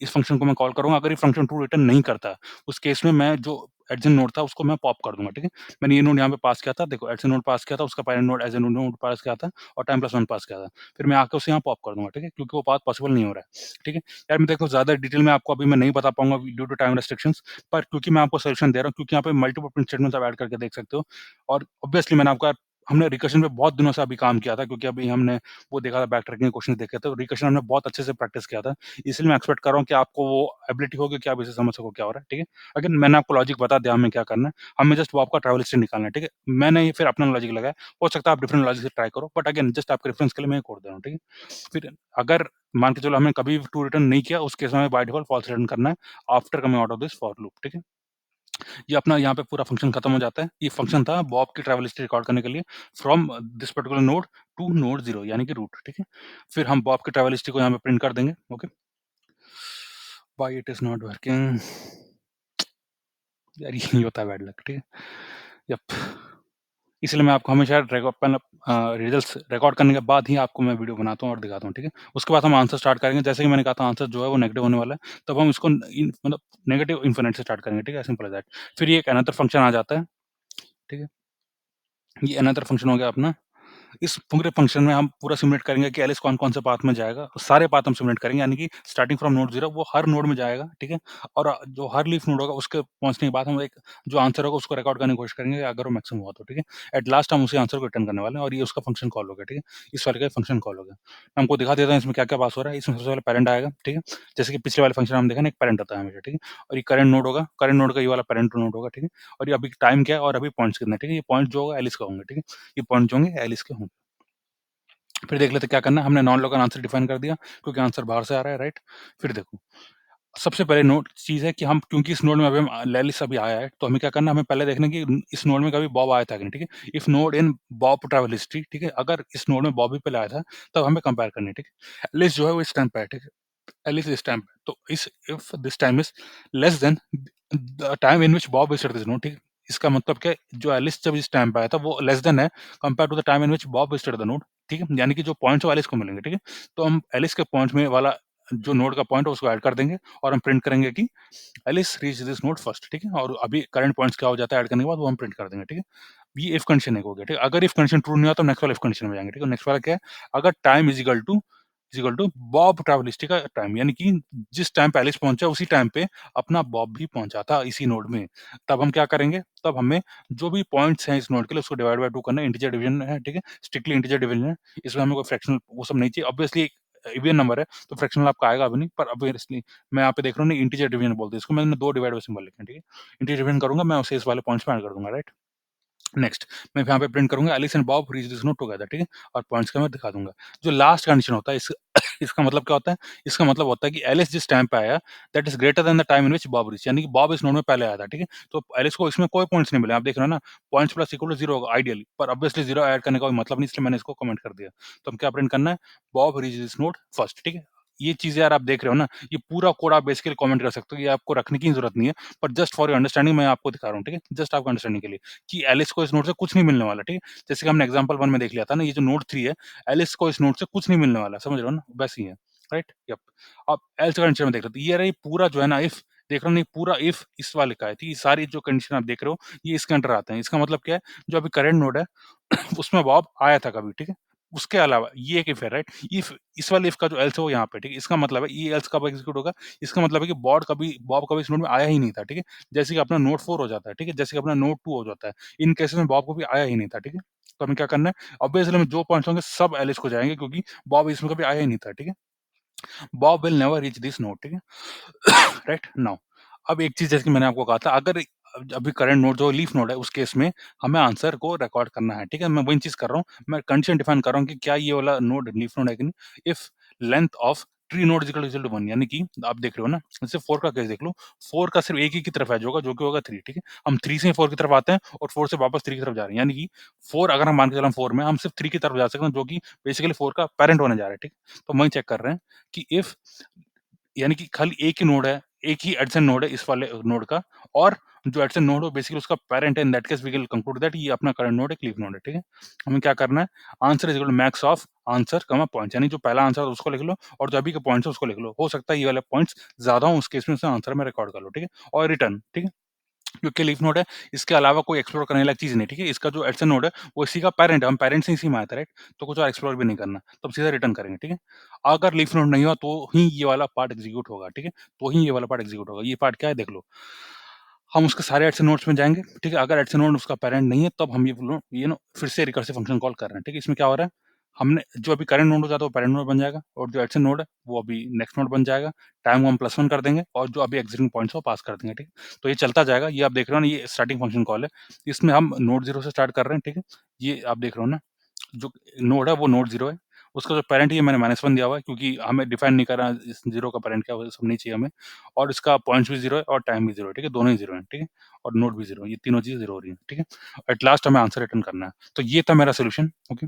इस फंक्शन को मैं कॉल करूँगा, अगर ये फंक्शन ट्रू रिटर्न नहीं करता, उस केस में मैं जो एडजेंट नोड था उसको मैं पॉप कर दूँगा, ठीक है? मैंने ये नोड यहाँ पे पास किया था, देखो एडजेंट नोड पास किया था, उसका parent node as A node pass किया था और टाइम प्लस 1 पास किया था। फिर मैं आके उसे यहाँ पॉप कर दूँगा, ठीक है? क्योंकि वो पाथ पॉसिबल नहीं हो रहा है, ठीक है? यार मैं देखो ज़्यादा डिटेल में आपको अभी मैं नहीं बता पाऊँगा ड्यू टू टाइम रिस्ट्रिक्शंस, पर क्योंकि मैं आपको सॉल्यूशन दे रहा हूँ, क्योंकि यहाँ पे मल्टीपल प्रिंट स्टेटमेंट्स आप ऐड करके देख सकते हो और ऑब्वियसली मैंने आपका हमने रिकर्शन पे बहुत दिनों से अभी काम किया था क्योंकि अभी हमने वो देखा था बैक ट्रैकिंग के क्वेश्चन देखे थे, रिकर्शन हमने बहुत अच्छे से प्रैक्टिस किया था। इसलिए मैं एक्सपेक्ट कर रहा हूँ कि आपको वो एबिलिटी होगी कि आप इसे समझ सको क्या हो रहा है, ठीक है? अगेन मैंने आपको लॉजिक बता दिया हमें क्या करना है, हमें जस्ट वो आपका ट्रैवल हिस्ट्री निकालना है, ठीक है? मैंने ये फिर अपना लॉजिक लगाया, हो सकता है आप डिफरेंट लॉजिक से ट्राई करो, बट अगेन जस्ट आपके रेफरेंस के लिए मैं ये कोड दे रहा हूँ, ठीक है? फिर अगर मान के चलो हमने कभी भी ट्रू रिटर्न नहीं किया, उस केस में हमें बाय डिफॉल्ट फॉल्स रिटर्न करना है after coming out of this for loop, ठीक है? ये अपना यहाँ पे पूरा फंक्शन खत्म हो जाता है। ये फंक्शन था बॉब की ट्रैवल हिस्ट्री रिकॉर्ड करने के लिए from this particular node to node 0 यानी कि रूट, ठीक है? फिर हम बॉब की ट्रैवल हिस्ट्री को यहाँ पे प्रिंट कर देंगे, okay? Why it is not working? यार यही होता है बैड लक, ठीक है? यप। इसलिए मैं आपको हमेशा रिजल्ट्स रिकॉर्ड करने के बाद ही आपको मैं वीडियो बनाता हूँ और दिखाता हूँ, ठीक है? उसके बाद हम आंसर स्टार्ट करेंगे, जैसे कि मैंने कहा था आंसर जो है वो नेगेटिव होने वाला है, तब हम इसको मतलब नेगेटिव इन्फिनिट से स्टार्ट करेंगे, ठीक है? Simple as that. फिर ये एक अनदर फंक्शन आ जाता है, ठीक है? ये अनदर फंक्शन हो गया अपना। इस पूरे फंक्शन में हम पूरा सिमुलेट करेंगे कि एलिस कौन-कौन से पाथ में जाएगा। सारे पाथ हम सिमुलेट करेंगे यानी कि स्टार्टिंग फ्रॉम नोड 0 वो हर नोड में जाएगा, ठीक है? और जो हर लीफ नोड होगा उसके पहुँचने के बाद हम एक जो आंसर होगा उसको रिकॉर्ड करने की कोशिश करेंगे अगर वो मैक्सिमम हुआ तो, ठीक है? एट लास्ट हम उसी आंसर को रिटर्न करने वाले हैं और ये उसका फंक्शन कॉल हो गया, ठीक है? इस वाले का फंक्शन कॉल हो गया। मैं आपको दिखा देता हूँ इसमें क्या-क्या पास हो रहा है। इसमें सबसे पहले पैरेंट आएगा, ठीक है? जैसे कि पिछले वाले फंक्शन में हम देखा ना एक पैरेंट होता है हमेशा, ठीक है? और ये करंट नोड होगा, करंट नोड का ये वाला पैरेंट नोड होगा, ठीक है? और ये अभी टाइम क्या है और अभी पॉइंट्स कितने हैं, ठीक है? ये पॉइंट जो होगा एलिस का होंगे, ठीक है? ये पॉइंट जो होंगे एलिस के होंगे। फिर देख लेते हैं क्या करना है, हमने नॉन लोकल आंसर डिफाइन कर दिया क्योंकि आंसर बाहर से आ रहा है, राइट? फिर देखो, सबसे पहले नोट चीज़ है कि हम क्योंकि इस नोड में अभी हम लेलिस अभी आया है, तो हमें क्या करना है, हमें पहले देखना है कि इस नोड में कभी बॉब आया था कि नहीं, ठीक है? If node in Bob travel history, ठीक है? अगर इस नोड में बॉब भी पहले आया था, तब हमें कंपेयर करनी है, ठीक है? लिस्ट जो है वो इस टाइम पे है, ठीक है? एलिस इस टाइम पे, तो इस if this time is less than the time in which Bob visited this node, ठीक है? इसका मतलब क्या है, जो एलिस जब इस टाइम पे आया था, वो लेस देन है compare to the time in which Bob visited the node, ठीक है? यानी कि जो पॉइंट्स वो एलिस को मिलेंगे, ठीक है? तो हम एलिस के पॉइंट में वाला जो नोड का पॉइंट है उसको ऐड कर देंगे और हम प्रिंट करेंगे कि Alice reach this node first, ठीक है? और अभी करंट पॉइंट्स क्या हो जाता है ऐड करने के बाद वो हम प्रिंट कर देंगे, ठीक है? ये इफ कंडीशन एक हो गया, ठीक है? अगर इफ कंडीशन ट्रू नहीं हुआ तो नेक्स्ट वाला इफ कंडीशन में जाएँगे, ठीक है? नेक्स्ट वाला क्या है? अगर time is equal to Bob travel history का टाइम यानी कि जिस टाइम पे एलिस पहुँचा उसी टाइम पे अपना बॉब भी पहुँचा था इसी नोड में। तब हम क्या करेंगे? तब हमें जो भी पॉइंट्स हैं इस नोड के लिए उसको डिवाइड बाय 2 करना है, इंटीजर डिवीजन है, ठीक है? स्ट्रिक्टली इंटीजर डिवीजन है। इसमें हमें कोई फ्रैक्शनल वो सब नहीं चाहिए। ऑब्वियसली इवन नंबर है तो फ्रैक्शनल आपका आएगा भी नहीं, पर ऑब्वियसली मैं यहाँ पे देख रहा हूँ ना इंटीजर डिवीजन बोलते हैं इसको, मैंने 2 डिवाइड बाय सिंबल लिखे हैं, ठीक है? इंटीजर डिवीजन करूँगा मैं उसे इस वाले पॉइंट्स में ऐड कर दूँगा, राइट? नेक्स्ट मैं यहाँ पे प्रिंट करूँगा Alice and Bob reach this node together, ठीक है? और पॉइंट्स का मैं दिखा दूँगा। जो लास्ट कंडीशन होता है इस इसका मतलब क्या होता है? इसका मतलब होता है कि एलिस जिस टाइम पे आया that is greater than the time in which Bob reach यानी कि बॉब इस नोड में पहले आया था, ठीक है? तो एलिस को इसमें कोई पॉइंट्स नहीं मिले, आप देख रहे हो ना? पॉइंट्स प्लस इक्वल टू 0 होगा आइडियली, पर ऑब्वियसली 0 ऐड करने का कोई मतलब नहीं इसलिए मैंने इसको कमेंट कर दिया। तो हम क्या प्रिंट करना है? Bob reach this node first, ठीक है? ये चीज़ें यार आप देख रहे हो ना? ये पूरा कोड आप बेसिकली कमेंट कर सकते हो, ये आपको रखने की ज़रूरत नहीं है, पर जस्ट फॉर योर अंडरस्टैंडिंग मैं आपको दिखा रहा हूँ, ठीक है? जस्ट आपको अंडरस्टैंडिंग के लिए। कि एलिस को इस नोड से कुछ नहीं मिलने वाला, ठीक है? जैसे कि हमने एग्जांपल 1 में देख लिया था ना, ये जो नोड 3 है, एलिस को इस नोड से कुछ नहीं मिलने वाला, समझ रहे हो ना? वैसे ही है, राइट? यप। अब एल्स कंडीशन में देख रहे हो, तो ये रही पूरा जो है ना इफ देख रहे हो ना, ये पूरा इफ इस वाले का है, ठीक है? ये सारी जो कंडीशन आप देख रहे हो, ये इसके अंडर आते हैं। इसका मतलब क्या है, जो अभी करंट नोड है, उसमें बॉब आया था कभी, ठीक है? उसके अलावा ये एक इफ है, राइट? इफ इस वाले इफ का जो एल्स है वो यहाँ पे, ठीक है? इसका मतलब है ये एल्स कब एग्जीक्यूट होगा? इसका मतलब है कि बॉब कभी इस नोड में आया ही नहीं था, ठीक है? जैसे कि अपना नोड 4 हो जाता है, ठीक है? जैसे कि अपना नोड 2 हो जाता है। इन केसेस में बॉब कभी आया ही नहीं था, ठीक है? तो हमें क्या करना है? ऑब्वियसली हमें जो पॉइंट्स होंगे सब एलिस को जाएँगे क्योंकि बॉब इसमें कभी आया ही नहीं था, ठीक है? Bob will never reach this node, ठीक है? राइट नाउ अब एक चीज़ जैसे कि मैंने आपको कहा था अगर अभी करंट नोड जो लीफ नोड है उस केस में हमें आंसर को रिकॉर्ड करना है, ठीक है? मैं वही चीज़ कर रहा हूँ, मैं कंडीशन डिफाइन कर रहा हूँ कि क्या ये वाला नोड लीफ नोड है कि नहीं? If length of tree node equal to 1 यानी कि आप देख रहे हो ना, जैसे 4 का केस देख लो, 4 का सिर्फ एक ही की तरफ एज होगा जो कि होगा 3, ठीक है? हम 3 से 4 की तरफ आते हैं और 4 से वापस 3 की तरफ जा रहे हैं, यानी कि 4 अगर हम मान के चलो हम 4 में हम सिर्फ 3 की तरफ जा सकते हैं जो कि बेसिकली 4 का पैरेंट होने जा रहा है, ठीक? तो वही चेक कर रहे हैं कि इफ यानी कि खाली एक ही नोड है, एक ही एडजेसेंट नोड है इस वाले नोड का और जो एडजेसेंट नोड है बेसिकली उसका पैरेंट है in that case we will conclude that ये अपना करंट नोड है, लीफ नोड है, ठीक है? हमें क्या करना है answer is equal to max of answer comma points यानी जो पहला आंसर है उसको लिख लो और जो अभी के पॉइंट्स है उसको लिख लो। हो सकता है ये वाले पॉइंट्स ज़्यादा हो उस केस में उसे आंसर में रिकॉर्ड कर लो, ठीक है? और रिटर्न, ठीक है? क्योंकि लीफ नोड है, इसके अलावा कोई एक्सप्लोर करने लायक चीज़ नहीं, ठीक है? इसका जो एडसेंट नोड है, वो इसी का पैरेंट है, हम पैरेंट से इसी में आए थे, राइट? तो कुछ और एक्सप्लोर भी नहीं करना, तो हम सीधा रिटर्न करेंगे, ठीक है? अगर लीफ नोड नहीं हुआ, तो ही ये वाला पार्ट एग्ज़ीक्यूट होगा, ठीक है? तो ही ये वाला पार्ट एग्ज़ीक्यूट होगा। ये पार्ट क्या है, देख लो। हम उसके सारे एडसेंट नोड्स में जाएँगे, ठीक है? अगर एडसेंट नोड उसका पैरेंट नहीं है, तब हम ये नो फिर से रिकर्सिव फंक्शन कॉल कर रहे हैं, ठीक है? इसमें क्या हो रहा है, हमने जो अभी करंट नोड हो जाता है, वो पैरेंट नोड बन जाएगा और जो एडसेंट नोड है, वो अभी नेक्स्ट नोड बन जाएगा। टाइम को हम +1 कर देंगे और जो अभी एग्जिस्टिंग पॉइंट्स है, वो पास कर देंगे, ठीक है? तो ये चलता जाएगा, ये आप देख रहे हो ना, ये स्टार्टिंग फंक्शन कॉल है। इसमें हम नोड 0 से स्टार्ट कर रहे हैं, ठीक है? ये आप देख रहे हो ना, जो नोड है, वो नोड 0 है। उसका जो पैरेंट है, ये मैंने -1 दिया हुआ है क्योंकि हमें डिफाइन नहीं करना इस 0 का पैरेंट क्या है, वो सब नहीं चाहिए हमें और इसका पॉइंट्स भी 0 है और टाइम भी 0 है, ठीक है? दोनों ही 0 हैं, ठीक है? और नोड भी 0 है, ये तीनों चीज़ें 0 हो रही हैं, ठीक है? एट लास्ट हमें आंसर रिटर्न करना है। तो ये था मेरा सॉल्यूशन, ओके?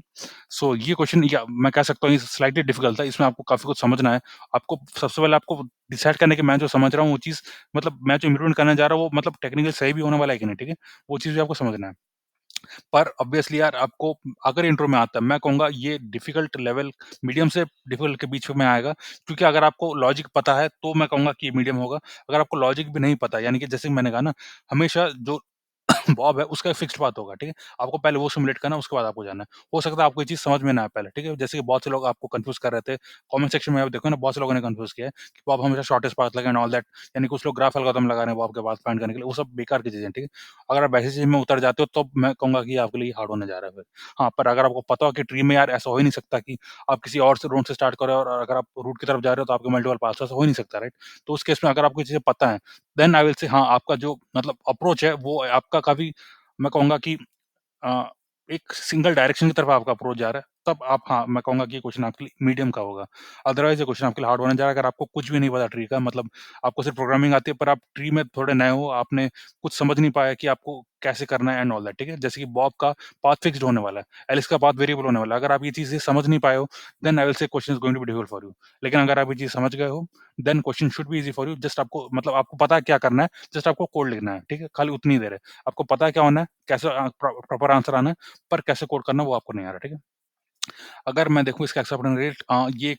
सो ये क्वेश्चन या मैं कह सकता हूँ ये स्लाइटली डिफिकल्ट था, इसमें आपको काफ़ी कुछ समझना है। आपको सबसे पहले आपको डिसाइड करना है कि मैं जो समझ रहा हूँ वो चीज़ मतलब मैं जो इम्प्लीमेंट करने जा रहा हूँ वो मतलब टेक्निकली सही भी होने वाला है कि नहीं, ठीक है? वो चीज़ भी आपको समझना है। पर ऑब्वियसली यार आपको अगर इंट्रो में आता है, मैं कहूँगा ये डिफिकल्ट लेवल मीडियम से डिफिकल्ट के बीच में आएगा, क्योंकि अगर आपको लॉजिक पता है, तो मैं कहूँगा कि मीडियम होगा। अगर आपको लॉजिक भी नहीं पता, यानी कि जैसे कि मैंने कहा ना, हमेशा जो बॉब है उसका एक फिक्स्ड पाथ होगा, ठीक है? आपको पहले वो सिमुलेट करना है, उसके बाद आपको जाना है। हो सकता है आपको ये चीज़ समझ में ना आए पहले, ठीक है? जैसे कि बहुत से लोग आपको कन्फ्यूज़ कर रहे थे। कमेंट सेक्शन में आप देखो ना, बहुत से लोगों ने कन्फ्यूज़ किया है कि बॉब हमेशा शॉर्टेस्ट पाथ लगे एंड ऑल दैट। यानी कुछ लोग ग्राफ एल्गोरिथम लगा रहे हैं बॉब के पाथ फाइंड करने के लिए, वो सब बेकार की चीज़ें हैं, ठीक है? अगर आप ऐसी चीज़ में उतर जाते हो, तो मैं कहूँगा कि आपके लिए हार्ड होने जा रहा है फिर। हाँ, पर अगर आपको पता हो कि ट्री में यार ऐसा हो ही नहीं सकता कि आप किसी और से नोड से स्टार्ट करें और अगर आप रूट की तरफ जा रहे हो, तो आपके मल्टीपल पाथ्स हैं, ऐसा हो ही नहीं सकता, राइट? तो उस केस में अगर आपको ये चीज़ें पता हैं, देन आई विल से हाँ, आपका जो मतलब अप्रोच है, वो आपका काफ़ी मैं कहूँगा कि अ, एक सिंगल डायरेक्शन की तरफ आपका अप्रोच जा रहा है, तब आप हाँ, मैं कहूँगा कि ये क्वेश्चन आपके लिए मीडियम का होगा। अदरवाइज़ ये क्वेश्चन आपके लिए हार्ड होने जा रहा है अगर आपको कुछ भी नहीं पता ट्री का मतलब आपको सिर्फ प्रोग्रामिंग आती है पर आप ट्री में थोड़े नए हो, आपने कुछ समझ नहीं पाया कि आपको कैसे करना है एंड ऑल दैट, ठीक है? जैसे कि बॉब का पाथ फिक्स्ड होने वाला है, एलिस का पाथ वेरिएबल होने वाला है। अगर आप ये चीज़ें समझ नहीं पाए हो, then I will say question is going to be difficult for you. लेकिन अगर आप ये चीज़ समझ गए हो, then question should be easy for you. Just आपको मतलब आपको पता है क्या करना है, जस्ट आपको कोड लिखना है, ठीक है? खाली उतनी ही देर है। आपको पता है क्या होना है, कैसे प्रॉपर आंसर आना है, पर कैसे कोड करना है वो आपको नहीं आ रहा, ठीक है? अगर मैं देखूँ इसका एक्सेप्टेंस रेट ये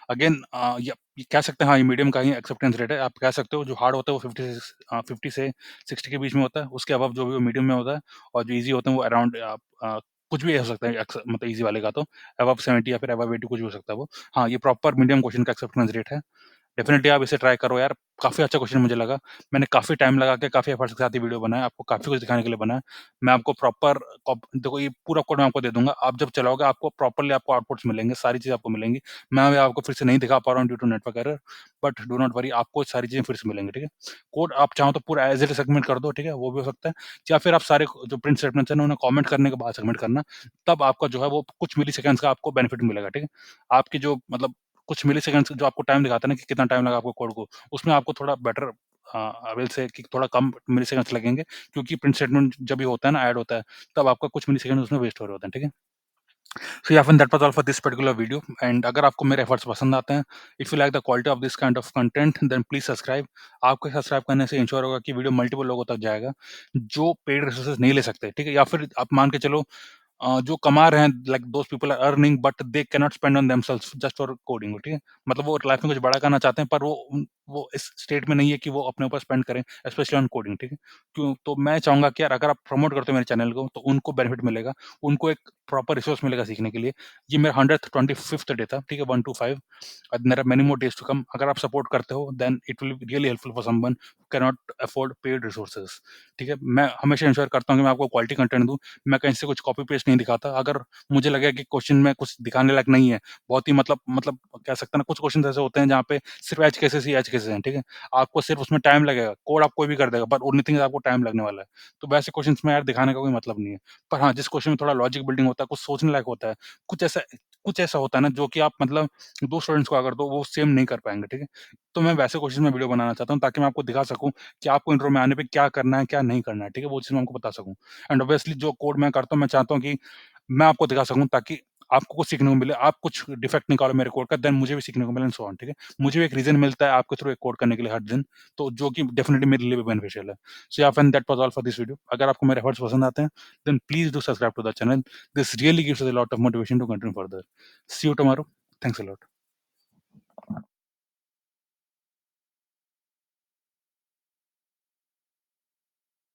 अगेन ये कह सकते हैं हाँ, ये मीडियम का ही एक्सेप्टेंस रेट है। आप कह सकते हो जो हार्ड होता है वो 50 से 60 के बीच में होता है। उसके अबव जो भी वो मीडियम में होता है और जो ईज़ी होते हैं वो अराउंड कुछ भी हो सकता है मतलब ईज़ी वाले का तो अबव 70 या फिर अबव 80 कुछ भी हो सकता है वो। हाँ, ये प्रॉपर मीडियम क्वेश्चन का एक्सेप्टेंस रेट है। डेफ़िनिटली आप इसे ट्राई करो यार, काफ़ी अच्छा क्वेश्चन मुझे लगा। मैंने काफ़ी टाइम लगा के काफ़ी एफर्ट्स के साथ ये वीडियो बनाया, आपको काफ़ी कुछ दिखाने के लिए बनाया। मैं आपको प्रॉपर कॉप देखो ये पूरा कोड मैं आपको दे दूँगा, आप जब चलाओगे आपको प्रॉपर्ली आपको आउटपुट्स मिलेंगे, सारी चीज़ें आपको मिलेंगी। मैं अभी आपको फिर से नहीं दिखा पा रहा हूँ due to network error, but do not worry आपको सारी चीज़ें फिर से मिलेंगी, ठीक है? कोड आप चाहो तो पूरा एज़ इट इज़ सबमिट कर दो, ठीक है? वो भी हो सकता है या फिर आप सारे जो प्रिंट स्टेटमेंट्स हैं ना, उन्हें कमेंट करने के बाद सबमिट करना, तब आपका जो है वो कुछ मिलीसेकंड्स का आपको बेनिफिट मिलेगा, ठीक है? आपकी जो मतलब कुछ मिलीसेकंड्स जो आपको टाइम दिखाता है ना कि कितना टाइम लगा आपको कोड को, उसमें आपको थोड़ा बेटर आई विल से कि थोड़ा कम मिलीसेकंड्स लगेंगे क्योंकि प्रिंट स्टेटमेंट जब भी होता है ना, ऐड होता है, तब आपका कुछ मिलीसेकंड उसमें वेस्ट हो रहे होते हैं, ठीक है? सो या फिर that was all for this particular video and अगर आपको मेरे एफर्ट्स पसंद आते हैं, if you like the quality of this kind of content then please subscribe. आपके सब्सक्राइब करने से इंश्योर होगा कि वीडियो मल्टीपल लोगों तक जाएगा, जो पेड रिसोर्सेज़ नहीं ले सकते, ठीक है? या फिर आप मान के चलो जो कमा रहे हैं, like those people are earning but they can not spend on themselves just for coding, ठीक है? मतलब वो लाइफ में कुछ बड़ा करना चाहते हैं, पर वो इस स्टेट में नहीं है कि वो अपने ऊपर स्पेंड करें, स्पेशली ऑन कोडिंग, ठीक है? क्यों? तो मैं चाहूँगा कि यार अगर आप प्रमोट करते हो मेरे चैनल को, तो उनको बेनिफिट मिलेगा, उनको एक प्रॉपर रिसोर्स मिलेगा सीखने के लिए। ये मेरा 125th डे था, ठीक है? 1 to 5 and there are many more days to come. अगर आप सपोर्ट करते हो, then it will be really helpful for someone who can not afford paid resources, ठीक है? मैं हमेशा इंश्योर करता हूँ कि मैं आपको क्वालिटी कंटेंट दूँ, मैं कहीं से कुछ कॉपी पेस्ट नहीं दिखाता। अगर मुझे लगे कि क्वेश्चन में कुछ दिखाने लायक नहीं है, बहुत ही मतलब कह सकते हैं ना, कुछ क्वेश्चन ऐसे होते हैं जहाँ पे सिर्फ एज केसेस ही एज केसेस हैं, ठीक है? आपको सिर्फ उसमें टाइम लगेगा, कोड आप कोई भी कर देगा, पर ओनली थिंग आपको टाइम लगने वाला है। तो वैसे क्वेश्चंस में यार दिखाने का कोई मतलब नहीं है। पर हाँ, जिस क्वेश्चन में थोड़ा लॉजिक बिल्डिंग होता है, कुछ सोचने लायक होता है, कुछ ऐसा होता है ना जो कि आप मतलब 2 स्टूडेंट्स को अगर दो, वो सेम नहीं कर पाएँगे, ठीक है? तो मैं वैसे क्वेश्चन में वीडियो बनाना चाहता हूँ, ताकि मैं आपको दिखा सकूँ कि आपको इंटरव्यू में आने पे क्या करना है, क्या नहीं करना है, ठीक है? वो चीज़ मैं आपको बता सकूँ। एंड ऑब्वियसली जो कोड मैं करता हूँ, मैं चाहता हूँ कि मैं आपको दिखा सकूँ, ताकि आपको कुछ सीखने को मिले। आप कुछ डिफेक्ट निकालो मेरे कोड का, देन मुझे भी सीखने को मिले एंड सो ऑन, ठीक है? मुझे भी एक रीज़न मिलता है आपके थ्रू एक कोड करने के लिए हर दिन, तो जो कि डेफिनिटली मेरे लिए भी बेनिफिशियल है। So yeah friend, that was all for this video. अगर आपको मेरे एफर्ट्स पसंद आते हैं, then please do subscribe to the channel. This really gives us a lot of motivation to continue further. See you tomorrow. Thanks a lot.